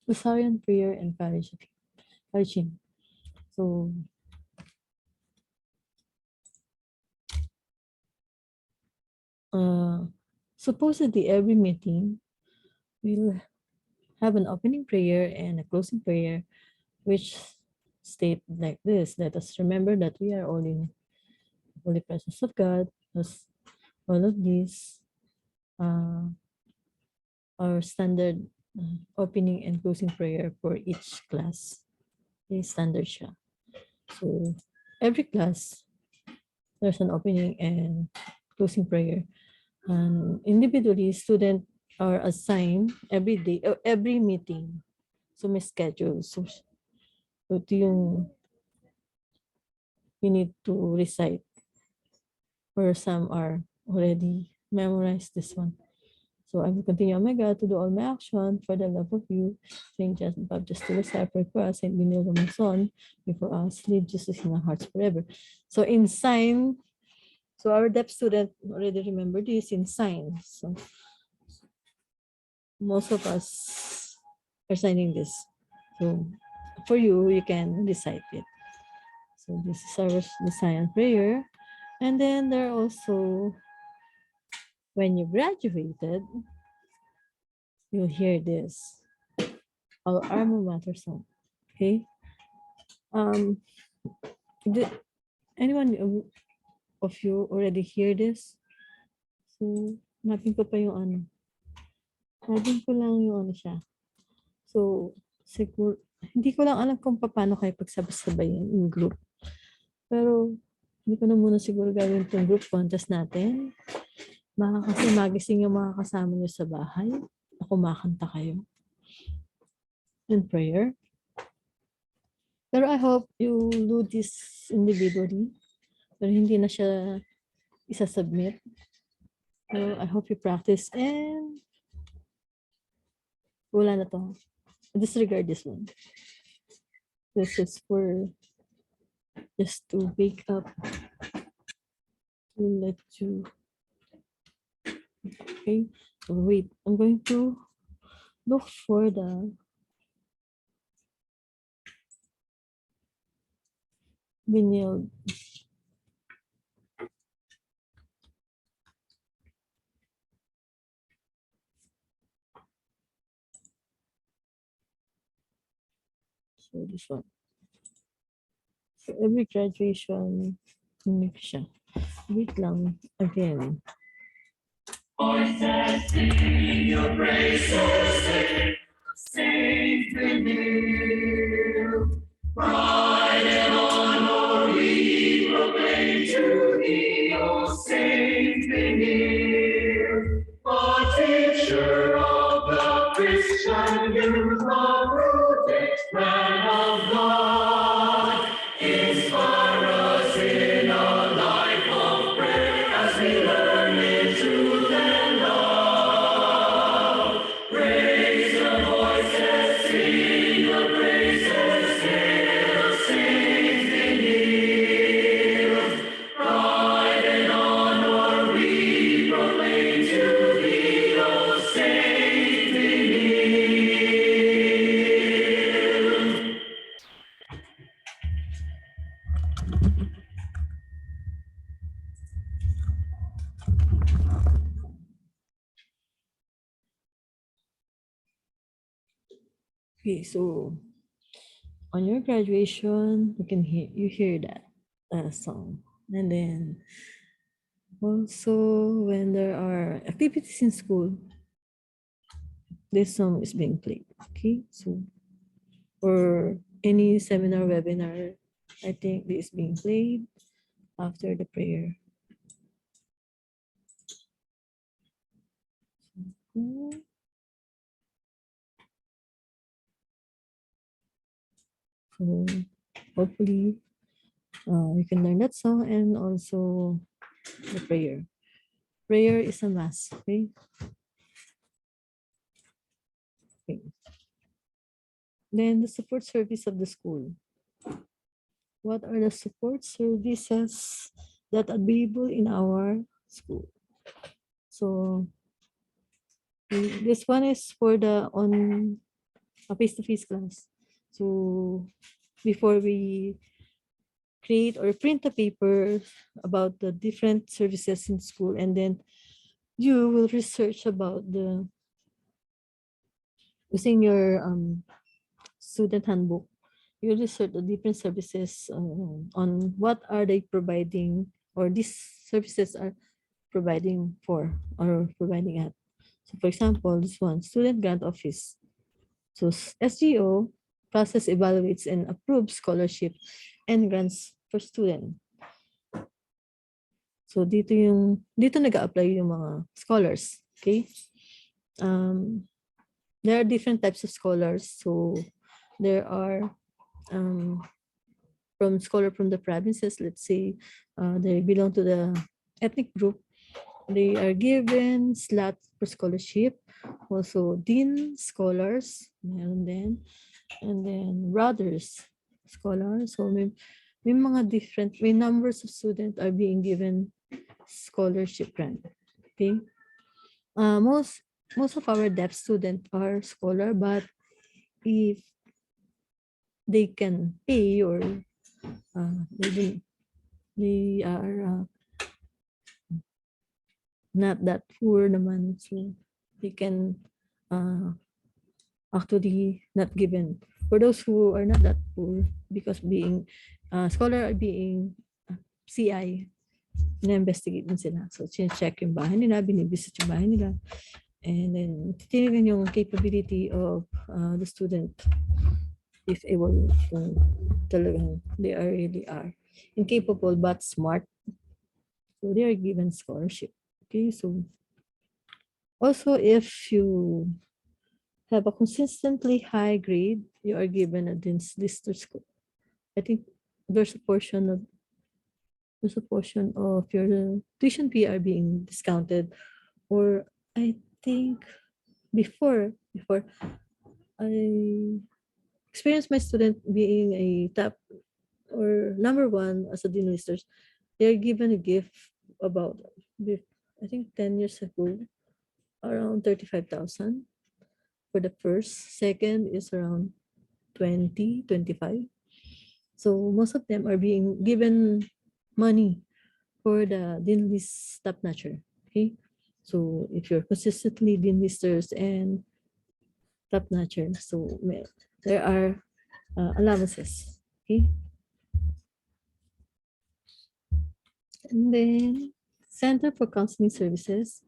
Speaker 1: Rosarian prayer and encouraging. So supposedly every meeting will have an opening prayer and a closing prayer, which state like this: let us remember that we are all in holy presence of God. As all of these our standard opening and closing prayer for each class. Okay, standard siya. So every class, there's an opening and closing prayer. And individually, students are assigned every day, every meeting. So may schedule. So ito yung you need to recite. Or some are already memorized this one. So I will continue, oh my God, to do all my action for the love of you. Saint Just Bob, just to separate for us, Saint Benildo, my son, before us, leave Jesus in our hearts forever. So in sign, so our depth student already remember this in sign. So most of us are signing this. So for you, you can recite it. So this is our Messiah prayer. And then there are also, when you graduated, you'll hear this. Our alma mater song. Okay. Did anyone of you already hear this? So, napin ko pa yung ano. Napin ko lang yung ano siya. So, siguro, hindi ko lang alam kung paano kayo pagsabay-sabayin in group. Pero, Hindi ko na muna siguro gawin itong group contest natin. Baka kasi magising yung mga kasama nyo sa bahay. Kumakanta kayo in prayer. Pero I hope you do this individually. Pero hindi na siya isa-submit. So I hope you practice and wala na to. Disregard this one. This is for just to wake up, to let you. Okay, so wait, I'm going to look for the vinyl. So this one. So every graduation, make siya. Wait lang, again. Voices sing your praises, saints renew. Pride and honor we proclaim to thee, O saints renew. A teacher of the Christian youth, a prudent man of God, inspire us in a life of prayer as we learn into their love. Raise your voices, sing your praises, still saints beneath. Pride and honor we proclaim to thee, O saints beneath. Okay, so on your graduation, you hear that song, and then also when there are activities in school, this song is being played. Okay, so or any seminar, webinar, I think this is being played after the prayer. So hopefully you can learn that song and also the prayer. Prayer is a must, okay? Okay. Then the support service of the school. What are the support services that are available in our school? So this one is for the on a face-to-face class. So before we create or print a paper about the different services in school, and then you will research about the using your student handbook. You research the different services on what are they providing, or these services are providing for or providing at. So for example, this one, Student Grant Office. So SGO process, evaluates, and approves scholarship and grants for student. So dito nag-a-apply yung mga scholars, okay? There are different types of scholars. So there are scholar from the provinces, let's say they belong to the ethnic group. They are given slot for scholarship. Also dean scholars, meron din. And then brothers scholars. So may mga different, may numbers of students are being given scholarship grant. Okay. Most of our deaf students are scholar, but if they can pay or they are not that poor naman, so they can actually not given. For those who are not that poor, because being scholar are being CI, na-investigate din sila. So check yung bahay nila, binibisit yung bahay nila, and then tinignan yung capability of the student. if able to talagang they are really are incapable but smart, so they are given scholarship. Okay, so also if you have a consistently high grade, you are given a Dean's Lister school. I think there's a portion of your tuition fee are being discounted, or I think before I experienced my student being a top or number one as a dean listers, they're given a gift about I think 10 years ago, around 35,000 for the first. Second is around 20, 25. So most of them are being given money for the dean list top notcher. Okay. So if you're consistently dean listers and top notcher, so there are allowances. Okay. And then Center for Counseling Services.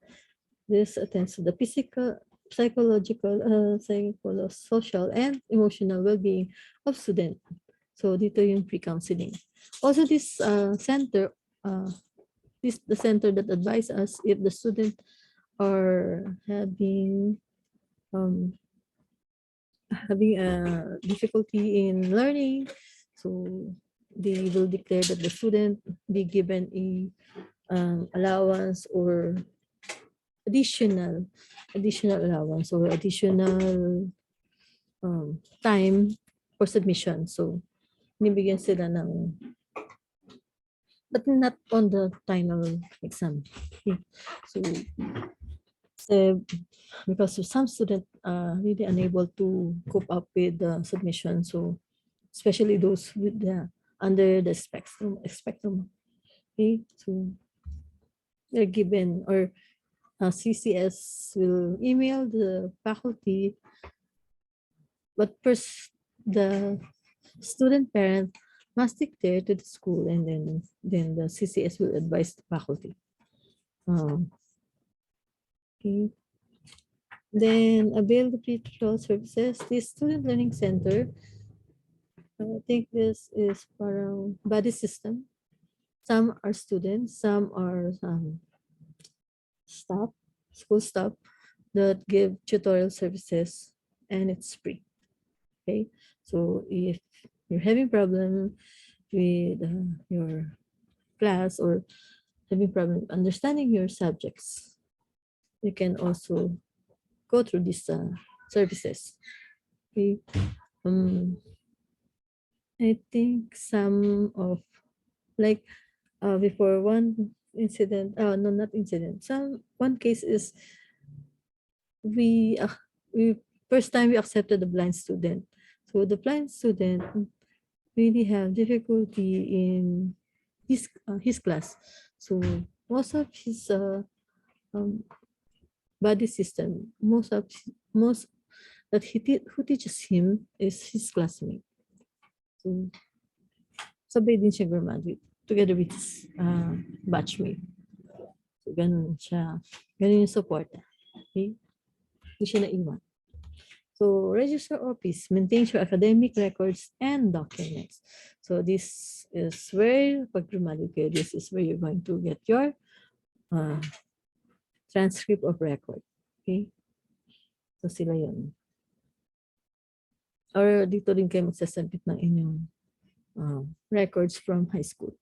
Speaker 1: This attends to the physical, psychological, social, and emotional well-being of student. So dito yung pre-counseling. Also this center, the center that advise us if the student are um, having a difficulty in learning, so they will declare that the student be given a allowance or additional allowance or additional time for submission. So nibigyan sila ng, but not on the final exam. Okay. So because some students are really unable to cope up with the submission, so especially those with the under the spectrum. Okay, so they're given, or CCS will email the faculty, but first the student parent must declare to the school, and then the CCS will advise the faculty. Okay. Then avail the pre-trial services. The Student Learning Center, I think this is parang body system. Some are students, some are staff, school staff that give tutorial services, and it's free. Okay, so if you're having problem with your class or having problem understanding your subjects, you can also go through these services. Okay, I think some of like before one incident, no, not incident. One case is we first time we accepted the blind student. So the blind student really have difficulty in his class. So most of his body system, most that who teaches him is his classmate. So sabay din siya graduate together with his batchmate. So ganun siya. Ganun yung support. Okay? Hindi siya naiwan. So register office maintains your academic records and documents. So this is where, pag graduate, this is where you're going to get your transcript of record. Okay? So sila yun. Or dito rin kayo magsasubmit ng inyong records from high school.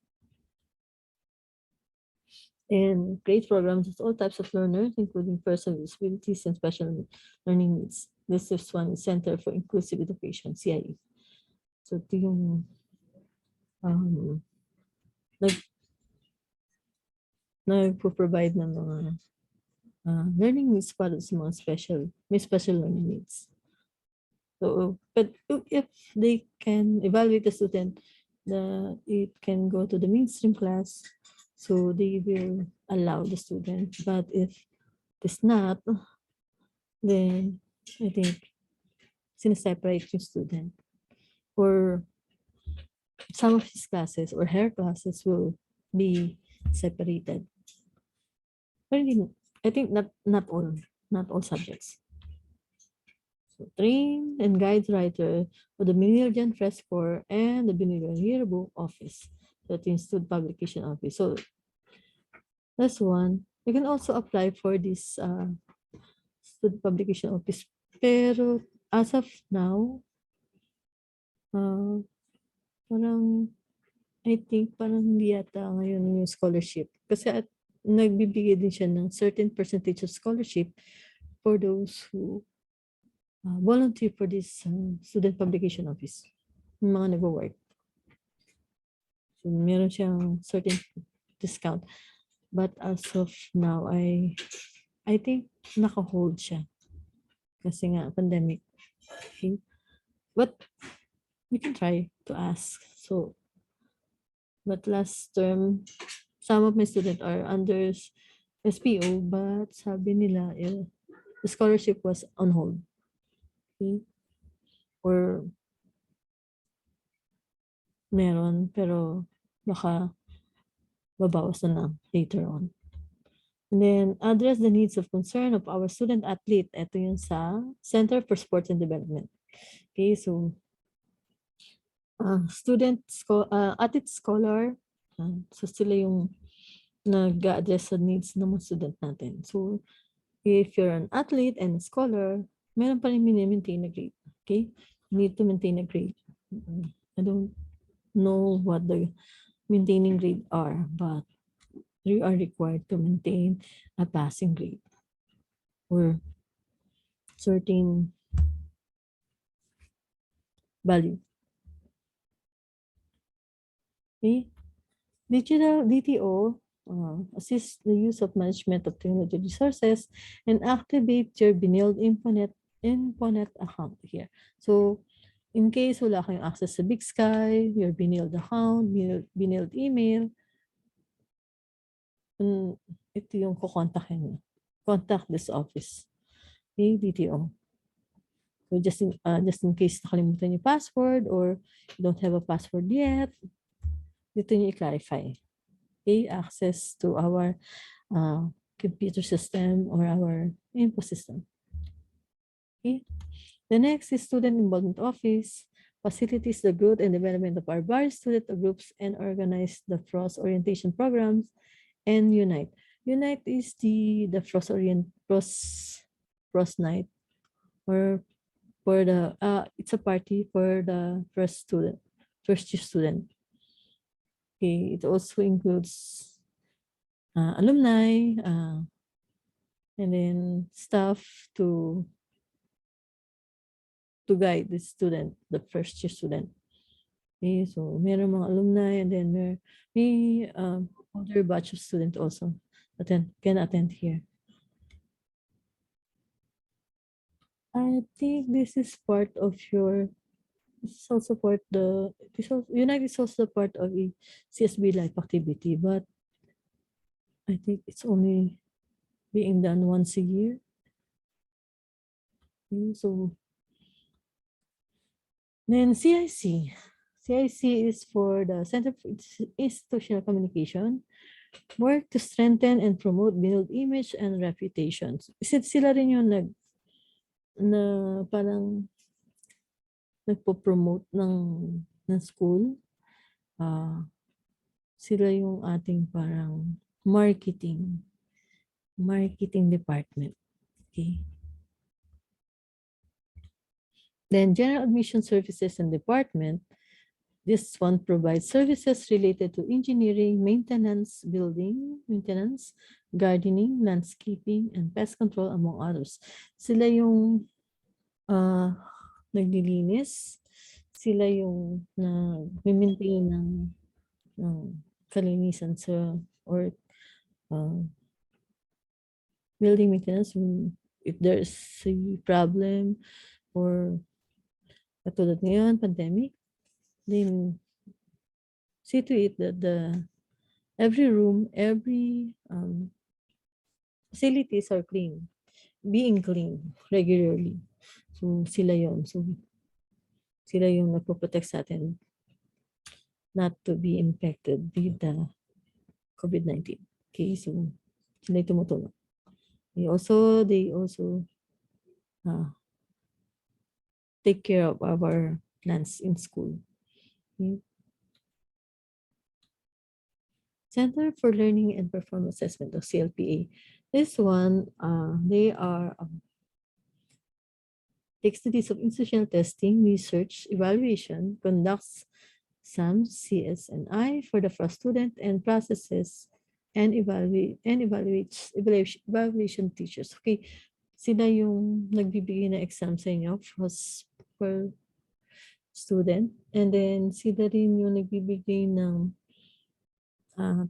Speaker 1: And create programs with all types of learners, including persons with disabilities and special learning needs. This is one Center for Inclusive Education, CIE. So ito yung nagpo-provide ng mga learning needs para sa mga may special learning needs. So, but if they can evaluate the student that it can go to the mainstream class, so they will allow the student. But if it's not, then I think sinaseparate yung student. Or some of his classes or her classes will be separated. But I think not all subjects. So, train and guide writer for the Benillian Press Corps and the Benillian Yearbook Office, that is Student Publication Office. So that's one. You can also apply for this Student Publication Office. Pero as of now, parang I think parang hindi yata ngayon yung scholarship. Kasi nagbibigay din siya ng certain percentage of scholarship for those who volunteer for this Student Publication Office. Yung mga nag-work. So, meron siyang certain discount. But as of now, I think naka-hold siya. Kasi nga, pandemic. Okay? But we can try to ask. So, but last term, some of my students are under SPO, but sabi nila, the scholarship was on hold. Okay? Or meron, pero baka babawas na lang later on. And then, address the needs of concern of our student athlete. Ito yung sa Center for Sports and Development. Okay, so, athlete scholar, so sila yung nag-address sa needs ng mga student natin. So, if you're an athlete and a scholar, meron pa rin maintain na grade. Okay? You need to maintain a grade. I don't know what the maintaining grade are, but you are required to maintain a passing grade or certain value. Okay? Digital DTO assist the use of management of technology resources and activate your Benilde Infonet account here. So, in case wala kayong access sa Big Sky, your Benilde account, Benilde email, ito yung kukontakin nyo. Contact this office. Okay, DTO. So just in case nakalimutan yung password or you don't have a password yet, dito nyo i-clarify. Okay, access to our computer system or our info system. Okay. The next is Student Involvement Office. Facilitates the growth and development of our various student groups and organize the FROS orientation programs and Unite. Unite is the FROS night, or for the it's a party for the first year student. Okay, it also includes alumni and then staff to guide the student, the first year student. Okay, so meron mga alumni and then may older batch of student also can attend here. I think this is part of your, this is also part Unite is also part of the CSBLIFE activity, but I think it's only being done once a year. Okay, so then CIC. CIC is for the Center for Institutional Communication. Work to strengthen and promote Benilde image and reputation. Sila rin yung parang nagpo-promote ng school. Sila yung ating parang marketing department. Okay. Then General Admission Services and Department. This one provides services related to engineering, maintenance, building maintenance, gardening, landscaping, and pest control, among others. Sila yung naglilinis, sila yung nag-maintain ng kalinisan sa or building maintenance. If there's a problem or katulad ngayon, pandemic, then see to it that every room, every facilities are being cleaned regularly. So sila yon. So sila yung nagpo-protect sa atin not to be infected with the COVID-19. Okay, so sila yung tumutulong. They also take care of our plans in school. Okay. Center for Learning and Performance Assessment, or CLPA. This one, they are takes the days of institutional testing, research, evaluation, conducts some CS&I for the first student, and processes and evaluation teachers. Okay, sila yung nagbibigay na exam sa inyo for student, and then sila rin yung nagbibigay ng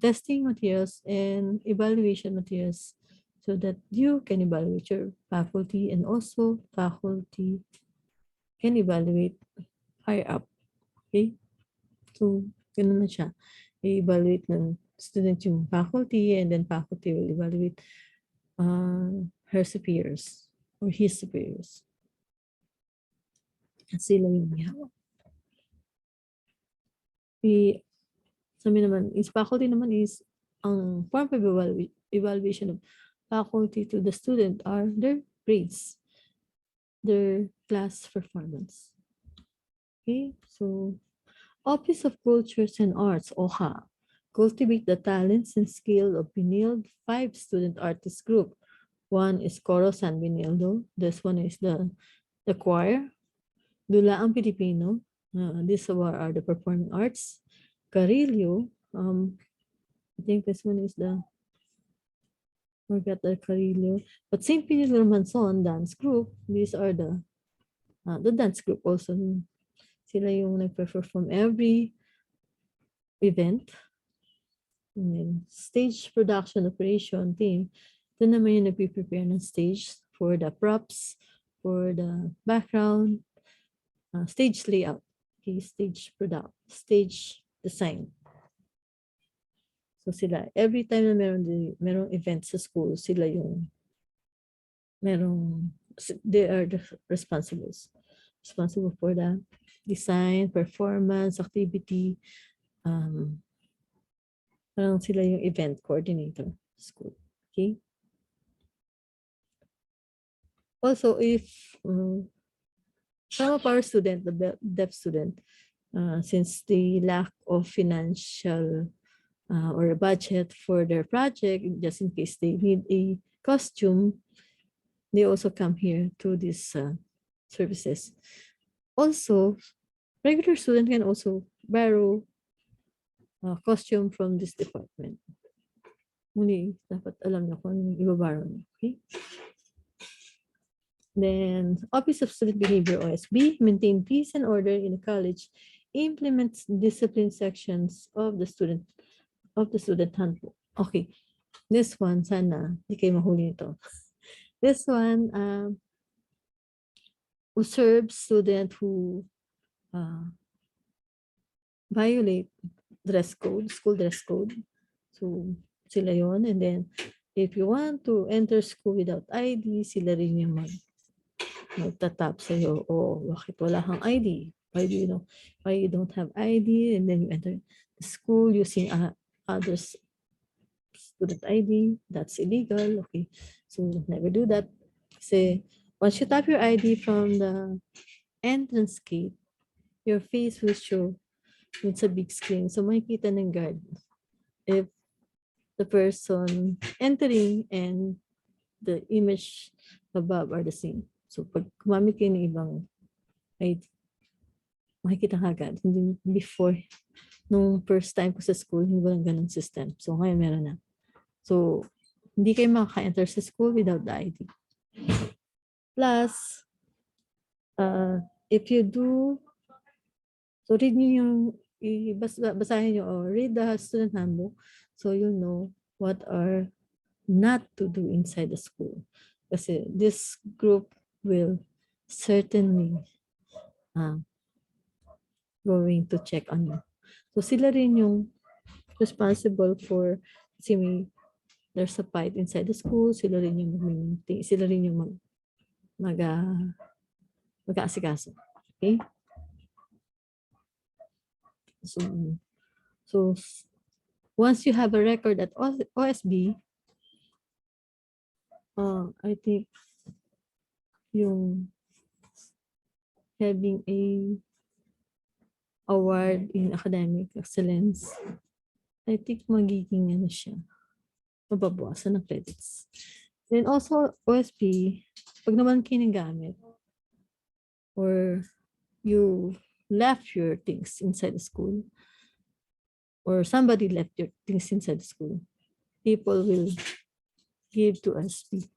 Speaker 1: testing materials and evaluation materials so that you can evaluate your faculty, and also faculty can evaluate higher up. Okay? So, ganun na siya. I-evaluate ng student yung faculty, and then faculty will evaluate her superiors or his superiors. Sila yung hawak. Sabi naman, faculty naman is ang form of evaluation of faculty to the student are their grades, their class performance. Okay, so Office of Cultures and Arts, OHA, cultivate the talents and skill of Benilde 5 student artist group. One is Coro San Benildo. This one is the choir. Dula ang Pilipino. These are the performing arts. Carillo, I think this one is forgot the Carillo. But St. Peter Manson dance group, these are the dance group also. Sila yung nagpe-perform every event. And then stage production operation team, ito naman yung nagpe-prepare ng stage for the props, for the background, stage layout, okay, stage design. So sila, every time na merong event sa school, sila yung they are the responsible for the design, performance, activity. Parang sila yung event coordinator sa school. Okay? Also, if some of our student, the deaf student, since the lack of financial or a budget for their project, just in case they need a costume, they also come here to these services. Also, regular student can also borrow a costume from this department. Muli, dapat alam niyo kung anong ibabarrow niyo. Okay? Then, Office of Student Behavior, OSB, maintain peace and order in the college, implements discipline sections of the student handbook. Okay, this one, sana, di kayo mahuli nito. This one, observes student who violate school dress code. So, sila yon. And then, if you want to enter school without ID, sila rin yung magtatap sa'yo, bakit wala kang ID? Why you don't have ID? And then you enter the school using others student ID. That's illegal. Okay, so never do that. Kasi once you tap your ID from the entrance gate, your face will show with a big screen. So makikita ng guard if the person entering and the image above are the same. So pag kumamit kayo ng ibang ID, makikita ka agad. Hindi before, nung first time ko sa school, hindi walang ganun system. So ngayon meron na. So hindi kayo makaka-enter sa school without the ID. Plus, if you do, so read nyo yung, basahin nyo, or read the student handbook, so you know what are not to do inside the school. Kasi this group will certainly going to check on you. So sila rin yung responsible for, kasi there's a fight inside the school, sila rin yung mag-aasikaso. Okay? So once you have a record at OSB, I think yung having a award in academic excellence, I think magiging ano siya, mababawasan ng credits. Then also, OSP, pag naman kinagamit or you left your things inside the school or somebody left your things inside the school, people will give to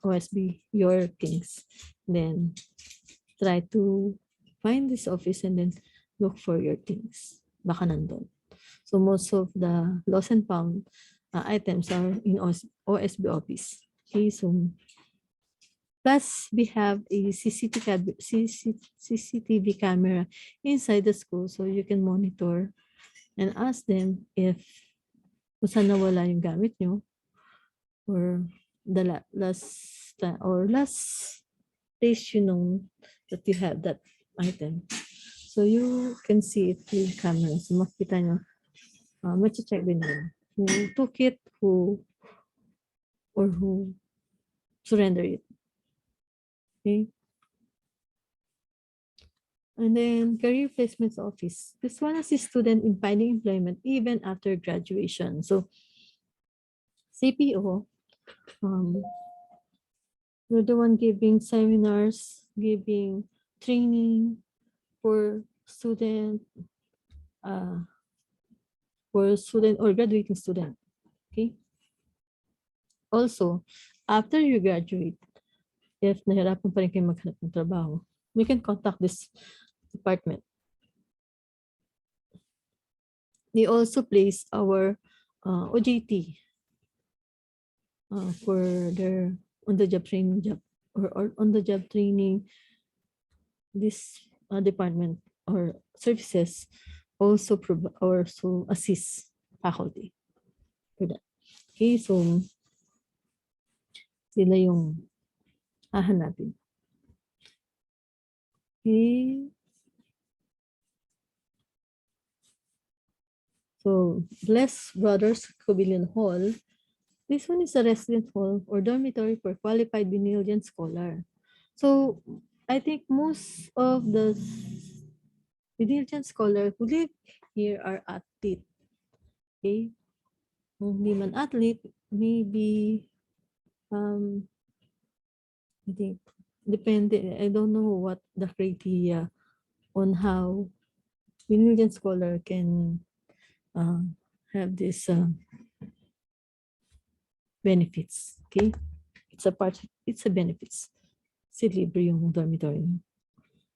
Speaker 1: OSB your things. Then try to find this office and then look for your things. Baka nandun. So most of the lost and found items are in OSB office. Okay, so plus we have a CCTV camera inside the school so you can monitor and ask them if kung saan nawala yung gamit nyo or the last place you know that you have that item. So you can see it through the camera. So makita nyo, check din nyo who took it, who surrendered it. Okay. And then career placements office. This one assists student in finding employment even after graduation. So CPO, you're the one giving seminars, giving training for student or graduating student. Okay. Also, after you graduate, if nahirapan pa rin kayo maghanap ng trabaho, we can contact this department. They also place our OJT for their on-the-job training or on-the-job training. This department or services also assist faculty for that. Okay, so sila yung hahanapin. Okay. So, Bless Brothers Cobillion Hall. This one is a resident hall or dormitory for qualified Benilian scholar. So, I think most of the Benilian scholar who live here are athlete. Okay? Kung hindi man athlete, maybe, I think, depende. I don't know what the criteria on how Benilian scholar can have this benefits. Okay, it's a benefits. Si libre yung dormitory.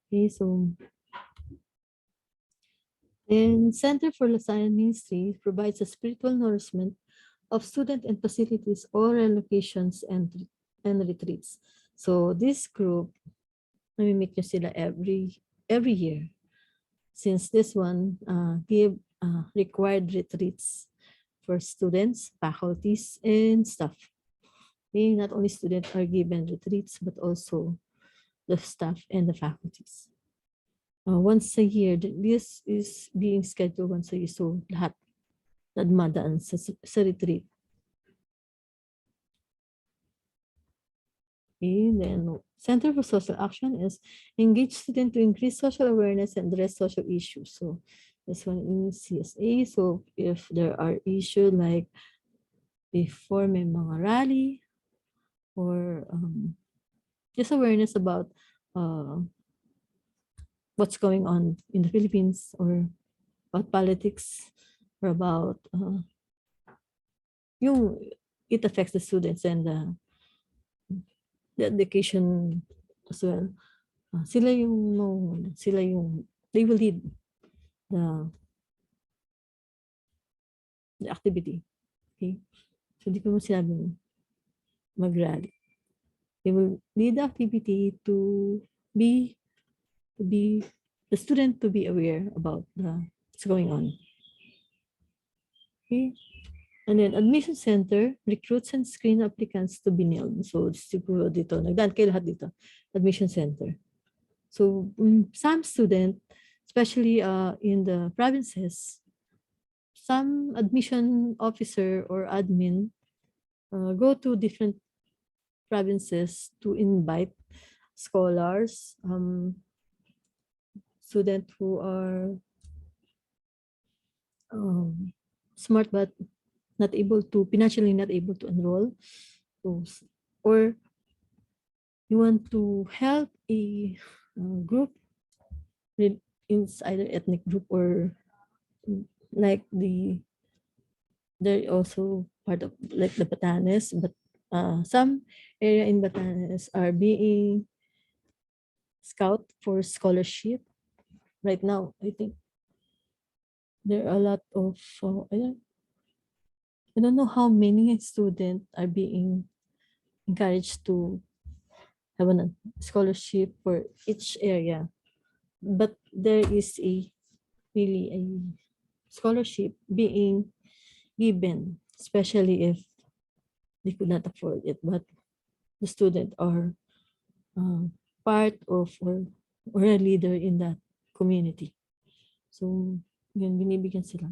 Speaker 1: Okay, so and Center for Lasalle Ministry provides a spiritual nourishment of student and facilities or relocations and retreats. So this group, namimit nyo sila every year. Since this one give required retreats for students, faculties, and staff. Okay, not only students are given retreats, but also the staff and the faculties. Once a year, this is being scheduled once a year. So lahat na dumadaan sa retreat. Okay, then Center for Social Action is engage students to increase social awareness and address social issues. So this one is CSA. So if there are issues like before may mga rally or just awareness about what's going on in the Philippines or about politics or about it affects the students and the education as well. They will lead the activity. Okay? So di ko mo sinabing mag-rally. They will lead the activity to be the student to be aware about what's going on. Okay. And then admission center recruits and screen applicants to be nailed. So siguro dito, nagdaan kayo lahat dito. Admission center. So some student, especially in the provinces, some admission officer or admin go to different provinces to invite scholars, students who are smart but financially not able to enroll. Or you want to help a group in either ethnic group or like they're also part of like the Batanes, but some area in Batanes are being scout for scholarship. Right now, I think there are a lot of, I don't know how many students are being encouraged to have a scholarship for each area, but there is really a scholarship being given, especially if they could not afford it, but the student are part of or a leader in that community. So, yun, binibigyan sila.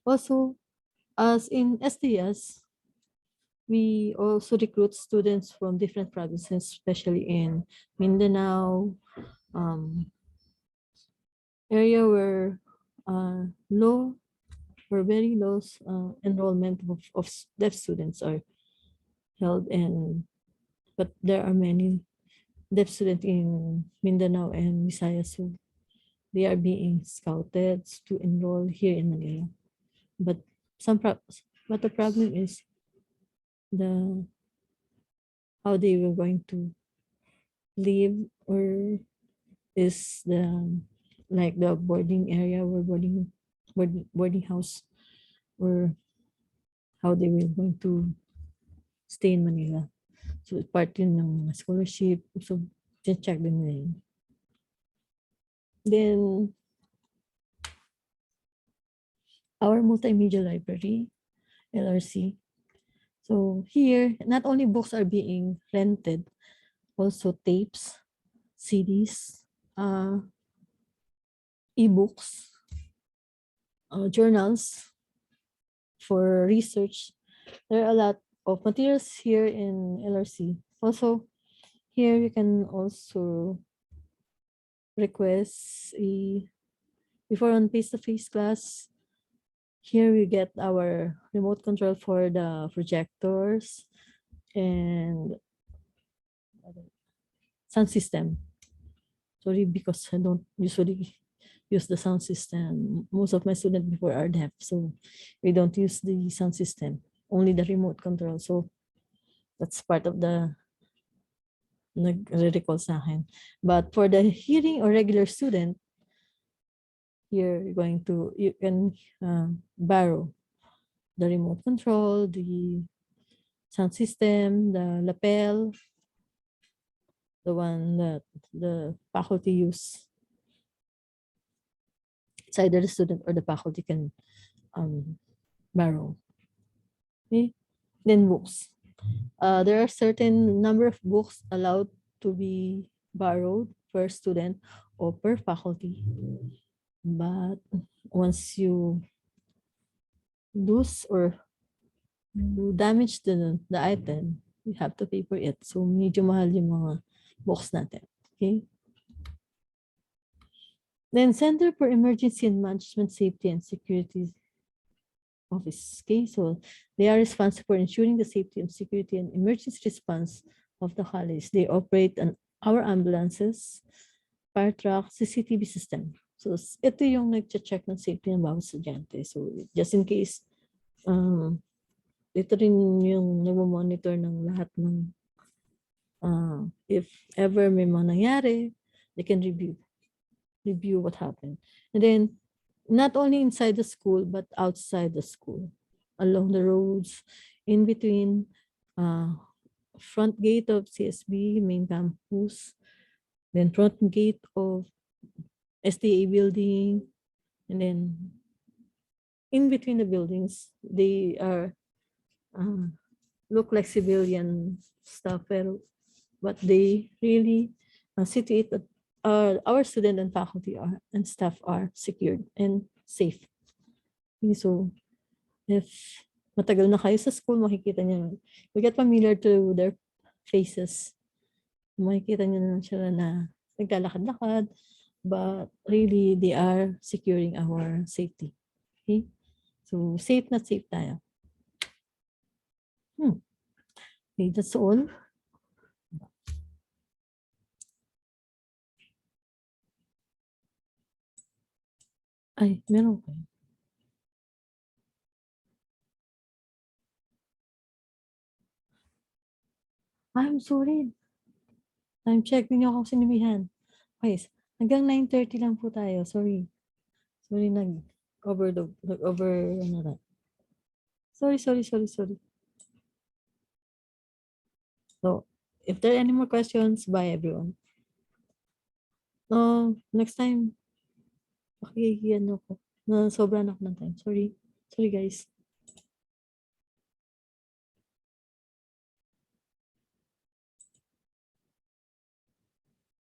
Speaker 1: Also, as in SDS, we also recruit students from different provinces, especially in Mindanao, area where low or very low enrollment of deaf students are held, but there are many deaf students in Mindanao and Visayas, so they are being scouted to enroll here in Manila. But but the problem is how they were going to live, or is the boarding area or boarding house, or how they were going to stay in Manila. So part yun ng scholarship. So check din nila yun. Then our Multimedia Library, LRC. So here, not only books are being rented, also tapes, CDs, ebooks, journals for research. There are a lot of materials here in LRC. Also, here you can also request before on face-to-face class. Here we get our remote control for the projectors and sound system. Sorry, because I don't usually use the sound system. Most of my students before are deaf, so we don't use the sound system, only the remote control. So that's part of the nagre-recall sa akin. But for the hearing or regular student, here you can borrow the remote control, the sound system, the lapel, the one that the faculty use. It's either the student or the faculty can borrow. Okay. Then books. There are certain number of books allowed to be borrowed per student or per faculty. But once you lose or you damage the item, you have to pay for it. So medyo mahal yung mga books natin. Okay. Then Center for Emergency and Management Safety and Security Office. Okay, so they are responsible for ensuring the safety and security and emergency response of the college. They operate our ambulances, fire truck, CCTV system. So ito yung nag-check ng safety ng bawat estudyante. So just in case, ito rin yung nag-monitor ng lahat ng if ever may mga nangyari, they can review what happened. And then not only inside the school, but outside the school, along the roads, in between front gate of CSB main campus, then front gate of STA building, and then in between the buildings, they are look like civilian stuff, but they really situate that our student and faculty and staff are secured and safe. Okay, so if matagal na kayo sa school, makikita niyo, you get familiar to their faces. Makikita niyo na sila na naglalakad-lakad, but really they are securing our safety. Okay? So safe na safe tayo. Okay, that's all. Ay, meron kayo. I'm sorry. Time check. Hindi niyo ako sinibihan. Okay, hanggang 9:30 lang po tayo. Sorry. Sorry, nag-overload. Ano na. Sorry. So, if there are any more questions, bye everyone. Next time, ano ko. Na sobra na ako ng time. Sorry guys.